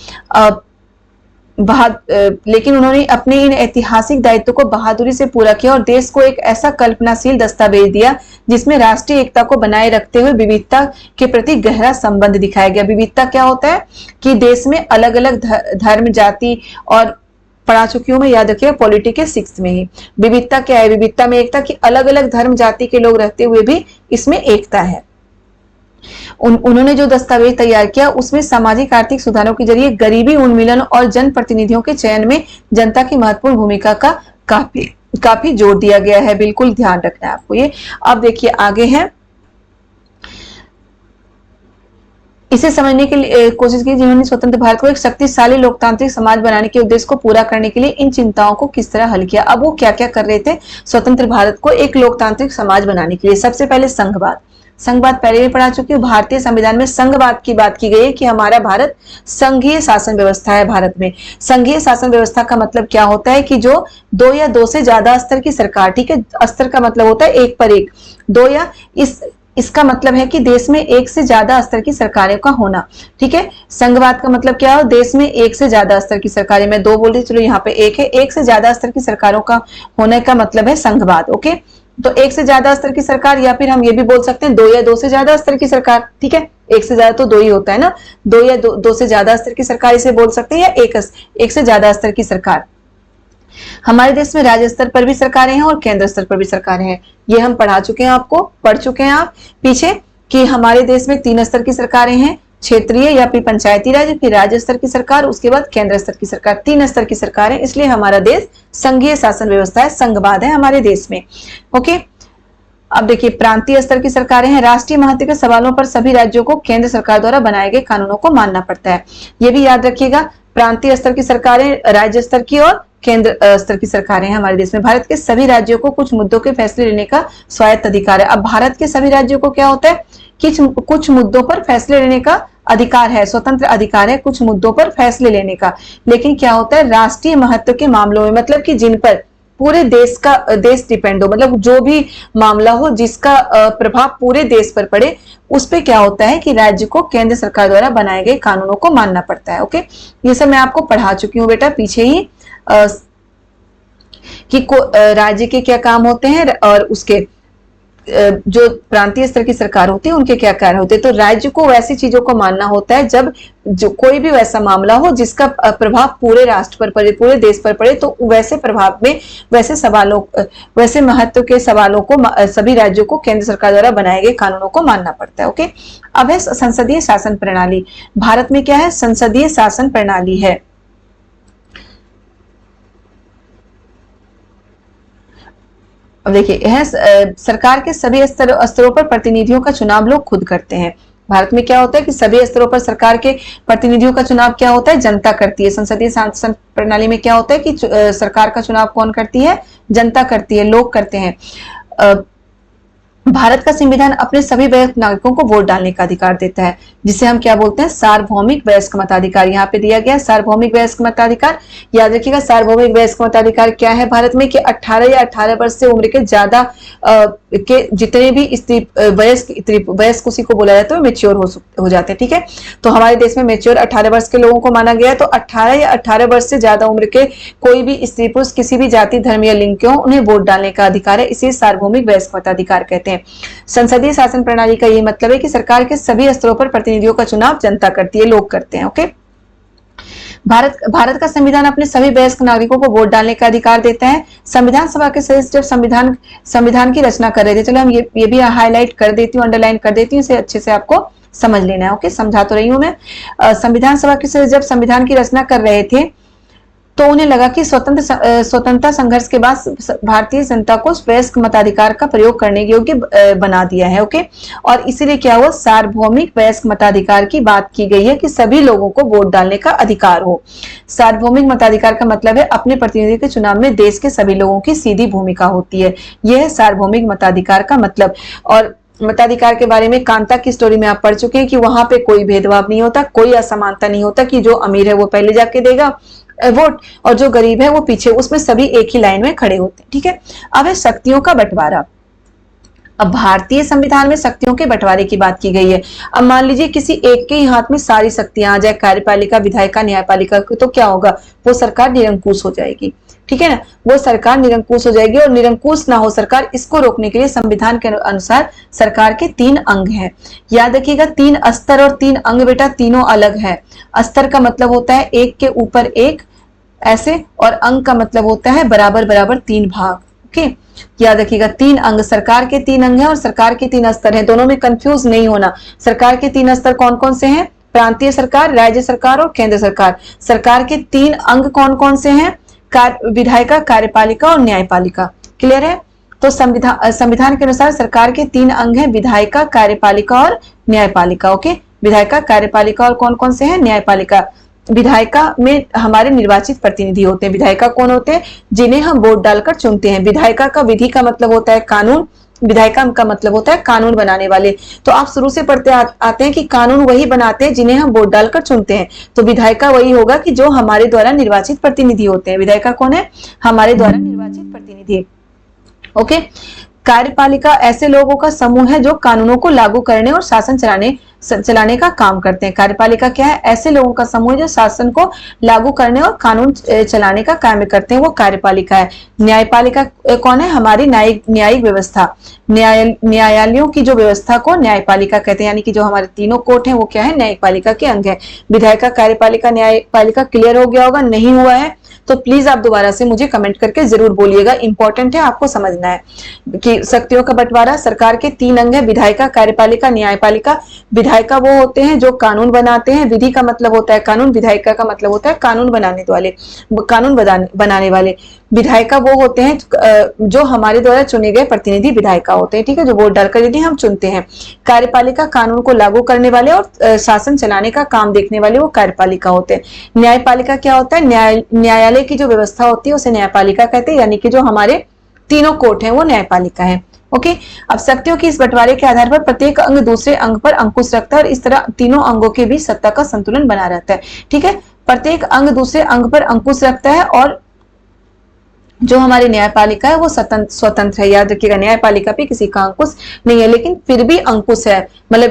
लेकिन उन्होंने अपने इन ऐतिहासिक दायित्व को बहादुरी से पूरा किया और देश को एक ऐसा कल्पनाशील दस्तावेज दिया जिसमें राष्ट्रीय एकता को बनाए रखते हुए विविधता के प्रति गहरा संबंध दिखाया गया। विविधता क्या होता है कि देश में अलग अलग धर्म, जाति, और पढ़ा चुकी हूं मैं, याद रखिएगा पॉलिटी के 6th में ही। विविधता क्या है? विविधता में एकता, कि अलग अलग धर्म जाति के लोग रहते हुए भी इसमें एकता है। उन्होंने जो दस्तावेज तैयार किया उसमें सामाजिक आर्थिक सुधारों के जरिए गरीबी उन्मूलन और जनप्रतिनिधियों के चयन में जनता की महत्वपूर्ण भूमिका का काफी जोर दिया गया है। बिल्कुल ध्यान रखना है आपको ये। अब देखिए आगे है, इसे समझने के लिए कोशिश की जिन्होंने स्वतंत्र भारत को एक शक्तिशाली लोकतांत्रिक समाज बनाने के उद्देश्य को पूरा करने के लिए इन चिंताओं को किस तरह हल किया। अब वो क्या क्या कर रहे थे स्वतंत्र भारत को एक लोकतांत्रिक समाज बनाने के लिए? सबसे पहले संघवाद पहले भी पढ़ा चुकी हूँ। भारतीय संविधान में संघवाद की बात की गई है कि हमारा भारत संघीय शासन व्यवस्था है। भारत में संघीय शासन व्यवस्था का मतलब क्या होता है कि जो 2 या 2 से ज्यादा स्तर की सरकार, ठीक है, स्तर का मतलब होता है एक पर एक, 2 या इसका मतलब है कि देश में 1 से ज्यादा स्तर की सरकारों का होना। ठीक है, संघवाद का मतलब क्या है? देश में 1 से ज्यादा स्तर की सरकारें, मैं 2 बोल रही, चलो यहाँ पे 1 है, 1 से ज्यादा स्तर की सरकारों का होने का मतलब है संघवाद। ओके, तो 1 से ज्यादा स्तर की सरकार, या फिर हम ये भी बोल सकते हैं 2 या 2 से ज्यादा स्तर की सरकार। ठीक है, 1 से ज्यादा तो 2 ही होता है ना, 2 या 2 से ज्यादा स्तर की सरकार इसे बोल सकते हैं, या 1 से ज्यादा स्तर की सरकार। हमारे देश में राज्य स्तर पर भी सरकारें हैं और केंद्र स्तर पर भी सरकारें हैं। ये हम पढ़ा चुके हैं, आपको पढ़ चुके हैं आप पीछे, कि हमारे देश में 3 स्तर की सरकारें हैं, क्षेत्रीय या फिर पंचायती राज, फिर राज्य स्तर की सरकार, उसके बाद केंद्र स्तर की सरकार। 3 स्तर की सरकारें, इसलिए हमारा देश संघीय शासन व्यवस्था है, संघवाद है हमारे देश में। ओके, अब देखिए प्रांतीय स्तर की सरकारें हैं। राष्ट्रीय महत्व के सवालों पर सभी राज्यों को केंद्र सरकार द्वारा बनाए गए कानूनों को मानना पड़ता है। ये भी याद रखिएगा, प्रांतीय स्तर की सरकारें, राज्य स्तर की और केंद्र स्तर की सरकारें हैं हमारे देश में। भारत के सभी राज्यों को कुछ मुद्दों के फैसले लेने का स्वायत्त अधिकार है। अब भारत के सभी राज्यों को क्या होता है कि कुछ मुद्दों पर फैसले लेने का अधिकार है, स्वतंत्र अधिकार है कुछ मुद्दों पर फैसले लेने का। लेकिन क्या होता है, राष्ट्रीय महत्व के मामलों में, मतलब कि जिन पर पूरे देश डिपेंड हो, मतलब जो भी मामला हो जिसका प्रभाव पूरे देश पर पड़े, उस पे क्या होता है कि राज्य को केंद्र सरकार द्वारा बनाए गए कानूनों को मानना पड़ता है। ओके, ये सब मैं आपको पढ़ा चुकी हूँ बेटा पीछे ही, कि राज्य के क्या काम होते हैं और उसके जो प्रांतीय स्तर की सरकार होती है उनके क्या कार्य होते हैं। तो राज्य को वैसी चीजों को मानना होता है जब जो कोई भी वैसा मामला हो जिसका प्रभाव पूरे राष्ट्र पर पड़े, पूरे देश पर पड़े, तो वैसे प्रभाव में वैसे सवालों, वैसे महत्व के सवालों को सभी राज्यों को केंद्र सरकार द्वारा बनाए गए कानूनों को मानना पड़ता है। ओके, अब है संसदीय शासन प्रणाली। भारत में क्या है? संसदीय शासन प्रणाली है। अब देखिए, यह सरकार के सभी स्तरों पर प्रतिनिधियों का चुनाव लोग खुद करते हैं। भारत में क्या होता है कि सभी स्तरों पर सरकार के प्रतिनिधियों का चुनाव क्या होता है? जनता करती है। संसदीय शासन प्रणाली में क्या होता है कि सरकार का चुनाव कौन करती है? जनता करती है, लोग करते हैं। भारत का संविधान अपने सभी वयस्क नागरिकों को वोट डालने का अधिकार देता है, जिसे हम क्या बोलते हैं? सार्वभौमिक वयस्क मताधिकार। यहाँ पे दिया गया सार्वभौमिक वयस्क मताधिकार। याद रखिएगा, सार्वभौमिक वयस्क मताधिकार क्या है भारत में? कि 18 या 18 वर्ष से उम्र के ज्यादा के जितने भी वयस्क उसी को बोला जाता है, मेच्योर हो जाते हैं। ठीक है, तो हमारे देश में मेच्योर 18 वर्ष के लोगों को माना गया है। तो 18 या 18 वर्ष से ज्यादा उम्र के कोई भी स्त्री पुरुष किसी भी जाति, धर्म या लिंग के हो, उन्हें वोट डालने का अधिकार है। इसे सार्वभौमिक वयस्क मताधिकार कहते हैं। संसदीय शासन प्रणाली का ये मतलब है कि सरकार के सभी स्तरों पर प्रतिनिधियों का चुनाव जनता करती है, लोग करते हैं। ओके, भारत का संविधान अपने सभी वयस्क नागरिकों को वोट डालने का अधिकार देता है। संविधान सभा के सदस्य जब संविधान की रचना कर रहे थे, चलो हम ये भी हाईलाइट कर देती हूँ, अंडरलाइन कर देती हूँ, इसे अच्छे से आपको समझ लेना है। ओके, समझा तो रही हूँ मैं। संविधान सभा के सदस्य जब संविधान की रचना कर रहे थे तो उन्हें लगा कि स्वतंत्रता संघर्ष के बाद भारतीय जनता को वयस्क मताधिकार का प्रयोग करने योग्य बना दिया है। ओके, और इसीलिए क्या हुआ? सार्वभौमिक वयस्क मताधिकार की बात की गई है कि सभी लोगों को वोट डालने का अधिकार हो। सार्वभौमिक मताधिकार का मतलब है अपने प्रतिनिधि के चुनाव में देश के सभी लोगों की सीधी भूमिका होती है। यह है सार्वभौमिक मताधिकार का मतलब। और मताधिकार के बारे में कांता की स्टोरी में आप पढ़ चुके हैं कि वहां पे कोई भेदभाव नहीं होता, कोई असमानता नहीं होता कि जो अमीर है वो पहले जाके देगा वोट और जो गरीब है वो पीछे, उसमें सभी एक ही लाइन में खड़े होते हैं। ठीक है, अब है शक्तियों का बंटवारा। अब भारतीय संविधान में शक्तियों के बंटवारे की बात की गई है। अब मान लीजिए किसी एक के ही हाथ में सारी शक्तियां आ जाए, कार्यपालिका, विधायिका, न्यायपालिका, तो क्या होगा? वो सरकार निरंकुश हो जाएगी। ठीक है ना, वो सरकार निरंकुश हो जाएगी। और निरंकुश ना हो सरकार, इसको रोकने के लिए संविधान के अनुसार सरकार के 3 अंग हैं। याद रखिएगा, 3 स्तर और 3 अंग बेटा, तीनों अलग है। स्तर का मतलब होता है एक के ऊपर एक ऐसे, और अंग का मतलब होता है बराबर बराबर 3 भाग। ओके, याद रखिएगा, 3 अंग, सरकार के 3 अंग हैं और सरकार के 3 स्तर हैं, दोनों में कंफ्यूज नहीं होना। सरकार के 3 स्तर कौन कौन से हैं? प्रांतीय सरकार, राज्य सरकार और केंद्र सरकार। सरकार के 3 अंग कौन कौन से हैं? विधायिका, कार्यपालिका और न्यायपालिका। क्लियर है? तो संविधान के अनुसार सरकार के 3 अंग हैं, विधायिका, कार्यपालिका और न्यायपालिका। ओके, विधायिका, कार्यपालिका और कौन कौन से हैं? न्यायपालिका। विधायिका में हमारे निर्वाचित प्रतिनिधि होते हैं। विधायिका कौन होते हैं? जिन्हें हम वोट डालकर चुनते हैं। विधायिका का विधि का मतलब होता है कानून, विधायिका का मतलब होता है कानून बनाने वाले। तो आप शुरू से पढ़ते आते हैं कि कानून वही बनाते हैं जिन्हें हम वोट डालकर चुनते हैं। तो विधायिका वही होगा कि जो हमारे द्वारा निर्वाचित प्रतिनिधि होते हैं। विधायिका कौन है? हमारे द्वारा निर्वाचित प्रतिनिधि। ओके, कार्यपालिका ऐसे लोगों का समूह है जो कानूनों को लागू करने और शासन चलाने का काम करते हैं। कार्यपालिका क्या है? ऐसे लोगों का समूह जो शासन को लागू करने और कानून चलाने का काम करते हैं, वो कार्यपालिका है। न्यायपालिका कौन है? हमारी न्यायिक व्यवस्था, न्यायालयों की जो व्यवस्था को न्यायपालिका कहते हैं। यानी कि जो हमारे तीनों कोर्ट हैं वो क्या है? न्यायपालिका के अंग है। विधायिका, कार्यपालिका, न्यायपालिका क्लियर हो गया होगा? नहीं हुआ है तो प्लीज आप दोबारा से मुझे कमेंट करके जरूर बोलिएगा, इंपॉर्टेंट है, आपको समझना है कि शक्तियों का बंटवारा। सरकार के 3 अंग है, विधायिका, कार्यपालिका, न्यायपालिका। विधायिका वो होते हैं जो कानून बनाते हैं, विधि का मतलब होता है कानून, विधायिका का मतलब होता है कानून बनाने वाले। विधायिका वो होते हैं जो हमारे द्वारा चुने गए प्रतिनिधि विधायिका होते हैं। ठीक है, जो वोट डालकर यदि हम चुनते हैं। कार्यपालिका कानून को लागू करने वाले और शासन चलाने का काम देखने वाले, वो कार्यपालिका होते हैं। न्यायपालिका क्या होता है? न्यायालय की जो व्यवस्था होती है उसे न्यायपालिका कहते हैं। यानी कि जो हमारे तीनों कोर्ट हैं वो न्यायपालिका है। ओके, अब शक्तियों की इस बंटवारे के आधार पर प्रत्येक अंग दूसरे अंग पर अंकुश रखता है और इस तरह तीनों अंगों के बीच सत्ता का संतुलन बना रहता है। ठीक है, प्रत्येक अंग दूसरे अंग पर अंकुश रखता है और जो हमारी न्यायपालिका है वो स्वतंत्र है। याद रखिएगा, न्यायपालिका पे किसी का अंकुश नहीं है, लेकिन फिर भी अंकुश है। मतलब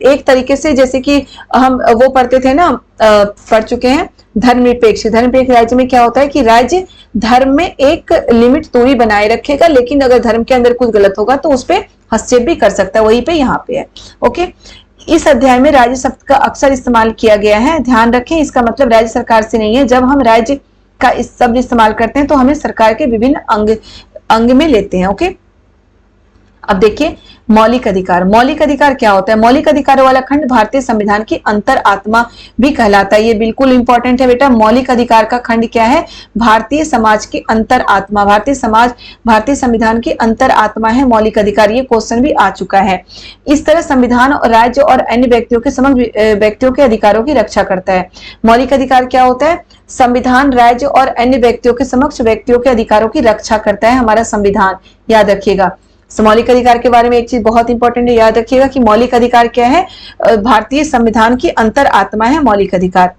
एक तरीके से जैसे कि हम वो पढ़ते थे ना, पढ़ चुके हैं धर्मनिरपेक्ष राज्य में क्या होता है कि राज्य धर्म में एक लिमिट दूरी बनाए रखेगा, लेकिन अगर धर्म के अंदर कुछ गलत होगा तो उस पर हस्तक्षेप भी कर सकता है, वहीं पे यहाँ पे है। ओके, इस अध्याय में राज्य शब्द का अक्सर इस्तेमाल किया गया है, ध्यान रखें इसका मतलब राज्य सरकार से नहीं है। जब हम राज्य का इस शब्द इस्तेमाल करते हैं तो हमें सरकार के विभिन्न अंग में लेते हैं। ओके, अब देखिए मौलिक अधिकार। मौलिक अधिकार क्या होता है? मौलिक अधिकारों वाला खंड भारतीय संविधान की अंतर आत्मा भी कहलाता है। ये बिल्कुल इंपॉर्टेंट है बेटा। मौलिक अधिकार का खंड क्या है? भारतीय समाज की अंतर आत्मा, भारतीय संविधान की अंतर आत्मा है मौलिक अधिकार। ये क्वेश्चन भी आ चुका है। इस तरह संविधान और राज्य और अन्य व्यक्तियों के समक्ष व्यक्तियों के अधिकारों की रक्षा करता है। मौलिक अधिकार क्या होता है? संविधान राज्य और अन्य व्यक्तियों के समक्ष व्यक्तियों के अधिकारों की रक्षा करता है हमारा संविधान, याद रखिएगा। मौलिक अधिकार के बारे में एक चीज बहुत इंपॉर्टेंट है, याद रखिएगा कि मौलिक अधिकार क्या है? भारतीय संविधान की अंतर आत्मा है मौलिक अधिकार।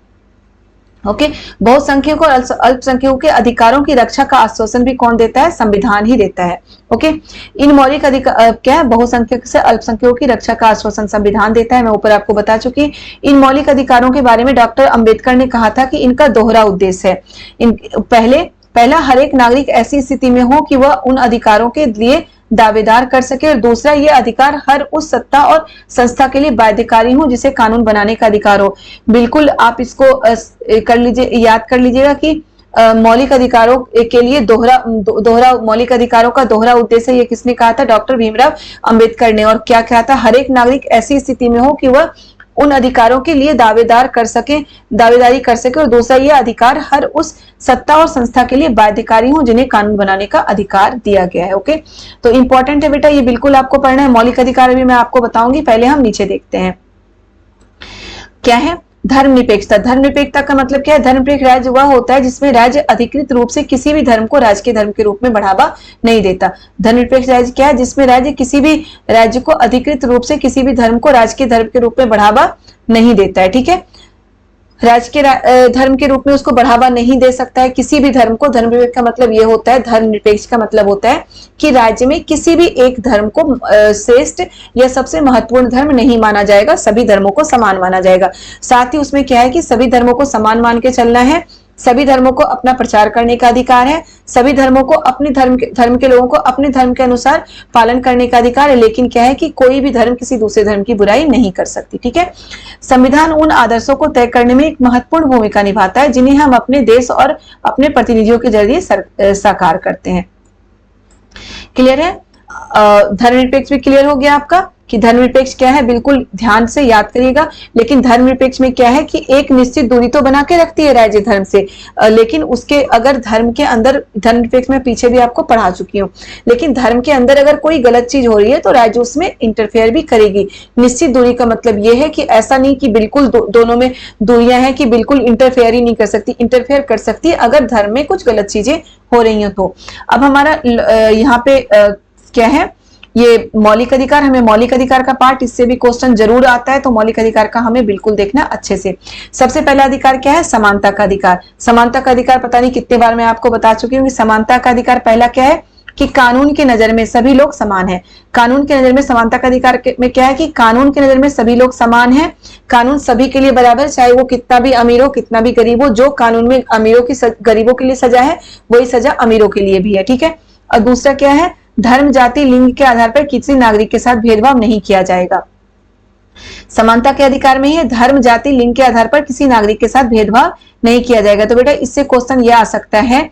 ओके, बहुसंख्यकों और अल्पसंख्यकों के अधिकारों की रक्षा का आश्वासन भी कौन देता है? संविधान ही देता है। ओके, इन मौलिक अधिकार क्या है? बहुसंख्यक से अल्पसंख्यकों की रक्षा का आश्वासन संविधान देता है, मैं ऊपर आपको बता चुकी। इन मौलिक अधिकारों के बारे में डॉक्टर अंबेडकर ने कहा था कि इनका दोहरा उद्देश्य है। पहला, हर एक नागरिक ऐसी स्थिति में हो कि वह उन अधिकारों के लिए दावेदार कर सके, और दूसरा, ये अधिकार हर उस सत्ता और संस्था के लिए बाध्यकारी हो जिसे कानून बनाने का अधिकार हो। बिल्कुल आप इसको कर लीजिए, याद कर लीजिएगा कि मौलिक अधिकारों के लिए दोहरा मौलिक अधिकारों का दोहरा उद्देश्य ये किसने कहा था? डॉक्टर भीमराव अंबेडकर ने। और क्या कहा था? हर एक नागरिक ऐसी स्थिति में हो कि वह उन अधिकारों के लिए दावेदारी कर सके, और दूसरा, ये अधिकार हर उस सत्ता और संस्था के लिए बाध्यकारी हो जिन्हें कानून बनाने का अधिकार दिया गया है। ओके, तो इंपॉर्टेंट है बेटा, ये बिल्कुल आपको पढ़ना है। मौलिक अधिकार अभी मैं आपको बताऊंगी, पहले हम नीचे देखते हैं क्या है। धर्मनिरपेक्षता। धर्मनिरपेक्षता का मतलब क्या है? धर्मनिरपेक्ष राज्य वह होता है जिसमें राज्य अधिकृत रूप से किसी भी धर्म को राजकीय धर्म के रूप में बढ़ावा नहीं देता। धर्मनिरपेक्ष राज्य क्या है? जिसमें राज्य किसी भी राज्य को अधिकृत रूप से किसी भी धर्म को राजकीय धर्म के रूप में बढ़ावा नहीं देता है। ठीक है, राजकीय धर्म के रूप में उसको बढ़ावा नहीं दे सकता है किसी भी धर्म को। धर्मनिरपेक्ष का मतलब ये होता है, धर्मनिरपेक्ष का मतलब होता है कि राज्य में किसी भी एक धर्म को श्रेष्ठ या सबसे महत्वपूर्ण धर्म नहीं माना जाएगा, सभी धर्मों को समान माना जाएगा। साथ ही उसमें क्या है कि सभी धर्मों को समान मान के चलना है, सभी धर्मों को अपना प्रचार करने का अधिकार है, सभी धर्मों को अपने धर्म के लोगों को अपने धर्म के अनुसार पालन करने का अधिकार है, लेकिन क्या है कि कोई भी धर्म किसी दूसरे धर्म की बुराई नहीं कर सकती। ठीक है, संविधान उन आदर्शों को तय करने में एक महत्वपूर्ण भूमिका निभाता है जिन्हें हम अपने देश और अपने प्रतिनिधियों के जरिए साकार करते हैं। क्लियर है? धर्मनिरपेक्ष भी क्लियर हो गया आपका कि धर्मनिरपेक्ष क्या है, बिल्कुल ध्यान से याद करिएगा। लेकिन धर्मनिरपेक्ष में क्या है कि एक निश्चित दूरी तो बना के रखती है राज्य धर्म से, लेकिन उसके अगर धर्म के अंदर, धर्मनिरपेक्ष में पीछे भी आपको पढ़ा चुकी हूँ, लेकिन धर्म के अंदर अगर कोई गलत चीज हो रही है तो राज्य उसमें इंटरफेयर भी करेगी। निश्चित दूरी का मतलब ये है कि ऐसा नहीं कि बिल्कुल दोनों में दूरियां हैं कि बिल्कुल इंटरफेयर ही नहीं कर सकती, इंटरफेयर कर सकती है अगर धर्म में कुछ गलत चीजें हो रही हो तो। अब हमारा यहाँ पे क्या है, ये मौलिक अधिकार, हमें मौलिक अधिकार का पार्ट, इससे भी क्वेश्चन जरूर आता है, तो मौलिक अधिकार का हमें बिल्कुल देखना अच्छे से। सबसे पहला अधिकार क्या है? समानता का अधिकार। समानता का अधिकार पता नहीं कितने बार मैं आपको बता चुकी हूँ कि समानता का अधिकार पहला क्या है कि कानून की नजर में सभी लोग समान हैं। कानून की नजर में समानता का अधिकार में क्या है कि कानून की नजर में सभी लोग समान हैं, कानून सभी के लिए बराबर, चाहे वो कितना भी अमीर हो कितना भी गरीब हो। जो कानून में गरीबों के लिए सजा है वही सजा अमीरों के लिए भी है। ठीक है, और दूसरा क्या है? धर्म, जाति, लिंग के आधार पर किसी नागरिक के साथ भेदभाव नहीं किया जाएगा। समानता के अधिकार में है धर्म, जाति, लिंग के आधार पर किसी नागरिक के साथ भेदभाव नहीं किया जाएगा। तो बेटा इससे क्वेश्चन यह आ सकता है।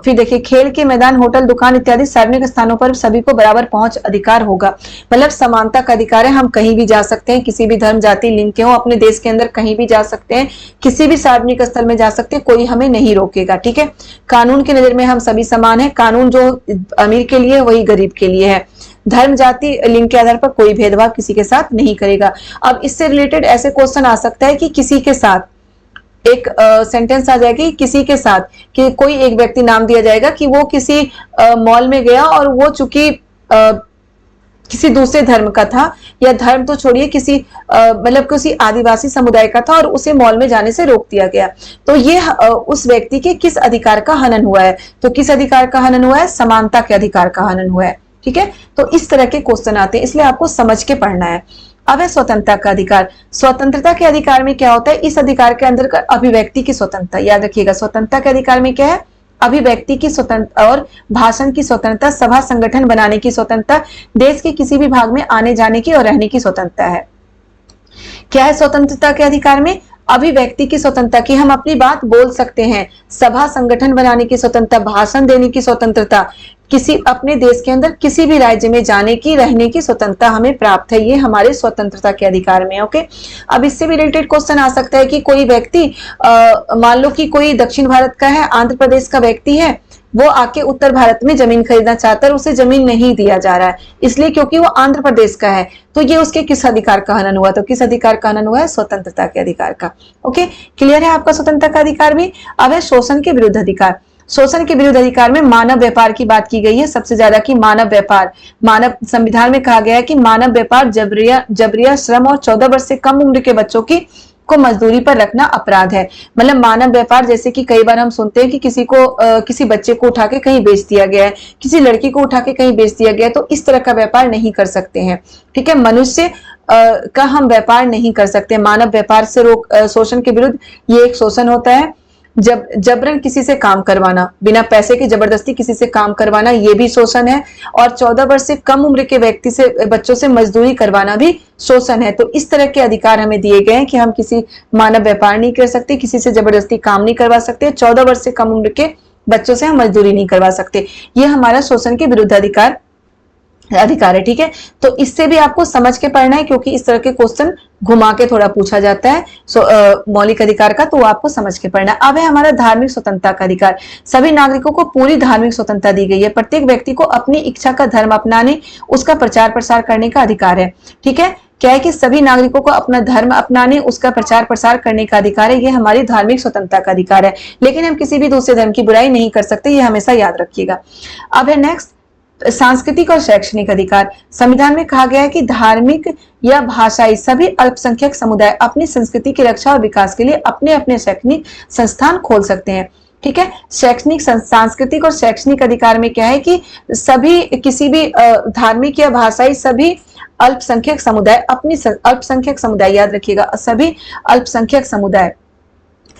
फिर देखिए, खेल के मैदान, होटल, दुकान इत्यादि सार्वजनिक स्थानों पर सभी को बराबर पहुंच अधिकार होगा। मतलब समानता का अधिकार है, हम कहीं भी जा सकते हैं, किसी भी धर्म, जाति, लिंग के हो, अपने देश के अंदर कहीं भी जा सकते हैं, किसी भी सार्वजनिक स्थल में जा सकते हैं, कोई हमें नहीं रोकेगा। ठीक है, कानून की नजर में हम सभी समान हैं, कानून जो अमीर के लिए वही गरीब के लिए है। धर्म, जाति, लिंग के आधार पर कोई भेदभाव किसी के साथ नहीं करेगा। अब इससे रिलेटेड ऐसे क्वेश्चन आ सकता है कि किसी के साथ, एक सेंटेंस आ जाएगी किसी के साथ, कि कोई एक व्यक्ति नाम दिया जाएगा कि वो किसी मॉल में गया और वो चूंकि किसी दूसरे धर्म का था, या धर्म तो छोड़िए किसी मतलब किसी आदिवासी समुदाय का था और उसे मॉल में जाने से रोक दिया गया, तो ये उस व्यक्ति के किस अधिकार का हनन हुआ है? तो किस अधिकार का हनन हुआ है? समानता के अधिकार का हनन हुआ है। ठीक है, तो इस तरह के क्वेश्चन आते हैं, इसलिए आपको समझ के पढ़ना है। अब है स्वतंत्रता का अधिकार। स्वतंत्रता के अधिकार में क्या होता है? इस अधिकार के अंदर अभिव्यक्ति की स्वतंत्रता। याद रखिएगा, स्वतंत्रता के अधिकार में क्या है? अभिव्यक्ति की स्वतंत्रता और भाषण की स्वतंत्रता, सभा संगठन बनाने की स्वतंत्रता, देश के किसी भी भाग में आने जाने की और रहने की स्वतंत्रता है। क्या है स्वतंत्रता के अधिकार में? अभिव्यक्ति की स्वतंत्रता कि हम अपनी बात बोल सकते हैं, सभा संगठन बनाने की स्वतंत्रता, भाषण देने की स्वतंत्रता, किसी अपने देश के अंदर किसी भी राज्य में जाने की रहने की स्वतंत्रता हमें प्राप्त है। ये हमारे स्वतंत्रता के अधिकार में। ओके, अब इससे भी रिलेटेड क्वेश्चन आ सकता है कि कोई व्यक्ति मान लो कि कोई दक्षिण भारत का है, आंध्र प्रदेश का व्यक्ति है, वो आके उत्तर भारत में जमीन खरीदना चाहता है, उसे जमीन नहीं दिया जा रहा है, इसलिए क्योंकि वो आंध्र प्रदेश का है। तो ये उसके किस अधिकार का हनन हुआ? तो किस अधिकार का हनन हुआ है? स्वतंत्रता के अधिकार का। ओके, क्लियर है आपका स्वतंत्रता का अधिकार भी। अब है शोषण के विरुद्ध अधिकार। शोषण के विरुद्ध अधिकार में मानव व्यापार की बात की गई है सबसे ज्यादा, कि मानव व्यापार, मानव संविधान में कहा गया है कि मानव व्यापार, जबरिया श्रम और 14 वर्ष से कम उम्र के बच्चों को मजदूरी पर रखना अपराध है। मतलब मानव व्यापार, जैसे कि कई बार हम सुनते हैं कि किसी बच्चे को उठा के कहीं बेच दिया गया है, किसी लड़की को उठा के कहीं बेच दिया गया है, तो इस तरह का व्यापार नहीं कर सकते हैं। ठीक है, मनुष्य का हम व्यापार नहीं कर सकते। मानव व्यापार से शोषण के विरुद्ध ये एक शोषण होता है। जबरन किसी से काम करवाना, बिना पैसे की जबरदस्ती किसी से काम करवाना, ये भी शोषण है। और 14 वर्ष से कम उम्र के व्यक्ति से, बच्चों से मजदूरी करवाना भी शोषण है। तो इस तरह के अधिकार हमें दिए गए हैं कि हम किसी मानव व्यापार नहीं कर सकते, किसी से जबरदस्ती काम नहीं करवा सकते, 14 वर्ष से कम उम्र के बच्चों से हम मजदूरी नहीं करवा सकते। ये हमारा शोषण के विरुद्ध अधिकार है। ठीक है, तो इससे भी आपको समझ के पढ़ना है, क्योंकि इस तरह के क्वेश्चन घुमा के थोड़ा पूछा जाता है मौलिक अधिकार का, तो वो आपको समझ के पढ़ना है। अब है हमारा धार्मिक स्वतंत्रता का अधिकार। सभी नागरिकों को पूरी धार्मिक स्वतंत्रता दी गई है। प्रत्येक व्यक्ति को अपनी इच्छा का धर्म अपनाने, उसका प्रचार प्रसार करने का अधिकार है। ठीक है, क्या है कि सभी नागरिकों को अपना धर्म अपनाने, उसका प्रचार प्रसार करने का अधिकार है। ये हमारी धार्मिक स्वतंत्रता का अधिकार है। लेकिन हम किसी भी दूसरे धर्म की बुराई नहीं कर सकते, ये हमेशा याद रखिएगा। अब है नेक्स्ट सांस्कृतिक और शैक्षणिक अधिकार। संविधान में कहा गया है कि धार्मिक या भाषाई सभी अल्पसंख्यक समुदाय अपनी संस्कृति की रक्षा और विकास के लिए अपने अपने शैक्षणिक संस्थान खोल सकते हैं। ठीक है, सांस्कृतिक और शैक्षणिक अधिकार में क्या है कि सभी किसी भी धार्मिक या भाषाई सभी अल्पसंख्यक समुदाय अपनी अल्पसंख्यक समुदाय, याद रखिएगा, सभी अल्पसंख्यक समुदाय,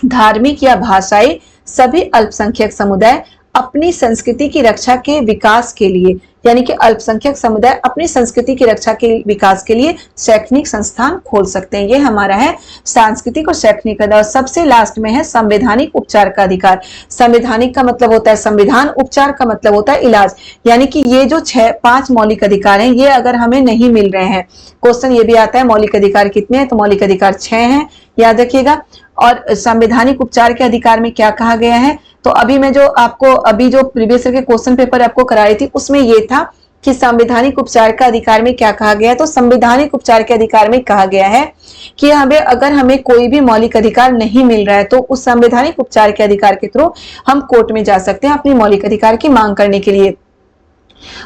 धार्मिक या भाषाई सभी अल्पसंख्यक समुदाय अपनी संस्कृति की रक्षा के विकास के लिए, यानी कि अल्पसंख्यक समुदाय अपनी संस्कृति की रक्षा के विकास के लिए शैक्षणिक संस्थान खोल सकते हैं। ये हमारा है सांस्कृतिक और शैक्षणिक अधिकार। और सबसे लास्ट में है संवैधानिक उपचार का अधिकार। संवैधानिक का मतलब होता है संविधान, उपचार का मतलब होता है इलाज। यानी कि ये जो 5 मौलिक अधिकार हैं, ये अगर हमें नहीं मिल रहे हैं, क्वेश्चन ये भी आता है मौलिक अधिकार कितने हैं, तो मौलिक अधिकार 6 हैं, याद रखिएगा। और संवैधानिक उपचार के अधिकार में क्या कहा गया है, तो अभी मैं जो आपको अभी जो प्रीवियस ईयर के क्वेश्चन पेपर आपको कराई थी, उसमें ये था कि संवैधानिक उपचार का अधिकार में क्या कहा गया है। तो संवैधानिक उपचार के अधिकार में कहा गया है कि अगर हमें कोई भी मौलिक अधिकार नहीं मिल रहा है, तो उस संवैधानिक उपचार के अधिकार के थ्रू हम कोर्ट में जा सकते हैं अपनी मौलिक अधिकार की मांग करने के लिए।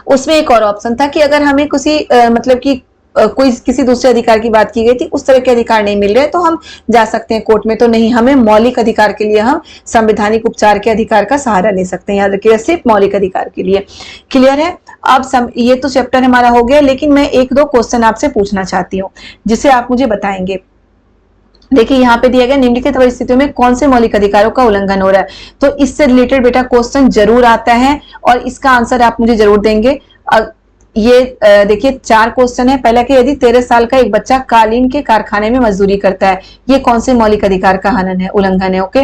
उसमें एक और ऑप्शन था कि अगर हमें मतलब कि कोई किसी दूसरे अधिकार की बात की गई थी, उस तरह के अधिकार नहीं मिल रहे, तो हम जा सकते हैं कोर्ट में। तो नहीं, हमें मौलिक अधिकार के लिए हम संवैधानिक उपचार के अधिकार का सहारा ले सकते हैं, याद रखिएगा, सिर्फ मौलिक अधिकार के लिए। क्लियर है? अब ये तो चैप्टर हमारा हो गया, लेकिन मैं 1-2 क्वेश्चन आपसे पूछना चाहती हूँ, जिसे आप मुझे बताएंगे। देखिए यहाँ पे दिया गया, निम्नलिखित परिस्थितियों में कौन से मौलिक अधिकारों का उल्लंघन हो रहा है। तो इससे रिलेटेड बेटा क्वेश्चन जरूर आता है और इसका आंसर आप मुझे जरूर देंगे। ये देखिए 4 क्वेश्चन है। पहला कि यदि 13 साल का एक बच्चा कालीन के कारखाने में मजदूरी करता है, ये कौन से मौलिक अधिकार का हनन है, उल्लंघन है। ओके।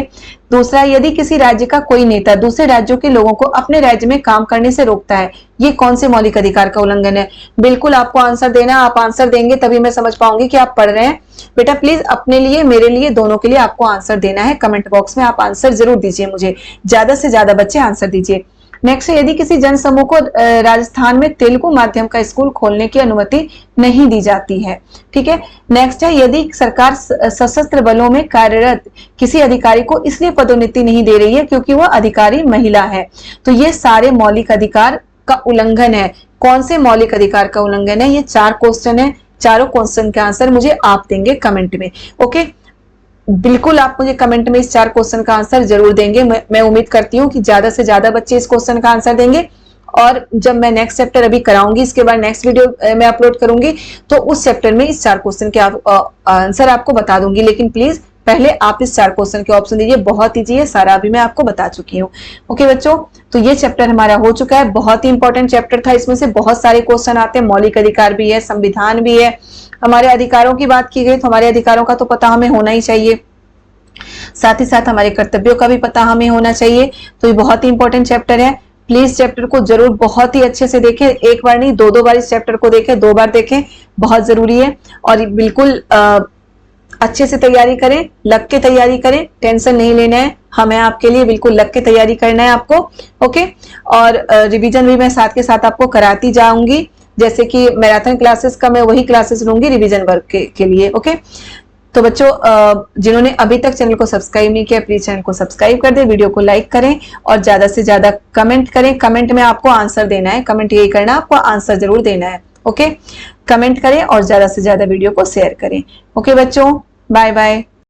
दूसरा, यदि किसी राज्य का कोई नेता दूसरे राज्यों के लोगों को अपने राज्य में काम करने से रोकता है, ये कौन से मौलिक अधिकार का उल्लंघन है। बिल्कुल आपको आंसर देना, आप आंसर देंगे तभी मैं समझ पाऊंगी कि आप पढ़ रहे हैं। बेटा प्लीज अपने लिए, मेरे लिए, दोनों के लिए आपको आंसर देना है। कमेंट बॉक्स में आप आंसर जरूर दीजिए, मुझे ज्यादा से ज्यादा बच्चे आंसर दीजिए। नेक्स्ट है, यदि किसी जन समूह को राजस्थान में तेलुगु माध्यम का स्कूल खोलने की अनुमति नहीं दी जाती है। ठीक है। नेक्स्ट है, यदि सरकार सशस्त्र बलों में कार्यरत किसी अधिकारी को इसलिए पदोन्नति नहीं दे रही है क्योंकि वह अधिकारी महिला है। तो ये सारे मौलिक अधिकार का उल्लंघन है। कौन से मौलिक अधिकार का उल्लंघन है? ये 4 क्वेश्चन है। चारों क्वेश्चन के आंसर मुझे आप देंगे कमेंट में। ओके, बिल्कुल आप मुझे कमेंट में इस 4 क्वेश्चन का आंसर जरूर देंगे। मैं उम्मीद करती हूँ कि ज्यादा से ज्यादा बच्चे इस क्वेश्चन का आंसर देंगे। और जब मैं नेक्स्ट चैप्टर अभी कराऊंगी, इसके बाद नेक्स्ट वीडियो मैं अपलोड करूंगी, तो उस चैप्टर में इस 4 क्वेश्चन के आंसर आपको बता दूंगी। लेकिन प्लीज पहले आप इस 4 क्वेश्चन के ऑप्शन दीजिए, बहुत ईजी है, सारा अभी मैं आपको बता चुकी हूँ। ओके बच्चों, तो ये चैप्टर हमारा हो चुका है, बहुत ही इंपॉर्टेंट चैप्टर था, इसमें से बहुत सारे क्वेश्चन आते हैं, मौलिक अधिकार भी है, संविधान भी है, हमारे अधिकारों की बात की गई तो हमारे अधिकारों का तो पता हमें होना ही चाहिए, साथ ही साथ हमारे कर्तव्यों का भी पता हमें होना चाहिए। तो ये बहुत ही इंपॉर्टेंट चैप्टर है, प्लीज चैप्टर को जरूर बहुत ही अच्छे से देखें, एक बार नहीं 2 बार इस चैप्टर को देखें, 2 बार देखें, बहुत जरूरी है। और बिल्कुल अच्छे से तैयारी करें, लग के तैयारी करें, टेंशन नहीं लेना है, हमें आपके लिए बिल्कुल लग के तैयारी करना है आपको। ओके, और रिवीजन भी मैं साथ के साथ आपको कराती जाऊंगी, जैसे कि मैराथन क्लासेस का मैं वही क्लासेस लूंगी रिवीजन वर्क के लिए। ओके, तो बच्चों जिन्होंने अभी तक चैनल को सब्सक्राइब नहीं किया, प्लीज चैनल को सब्सक्राइब कर दें, वीडियो को लाइक करें और ज्यादा से ज्यादा कमेंट करें। कमेंट में आपको आंसर देना है, कमेंट यही करना, आपको आंसर जरूर देना है। ओके, कमेंट करें और ज्यादा से ज्यादा वीडियो को शेयर करें। ओके बच्चों, बाय बाय।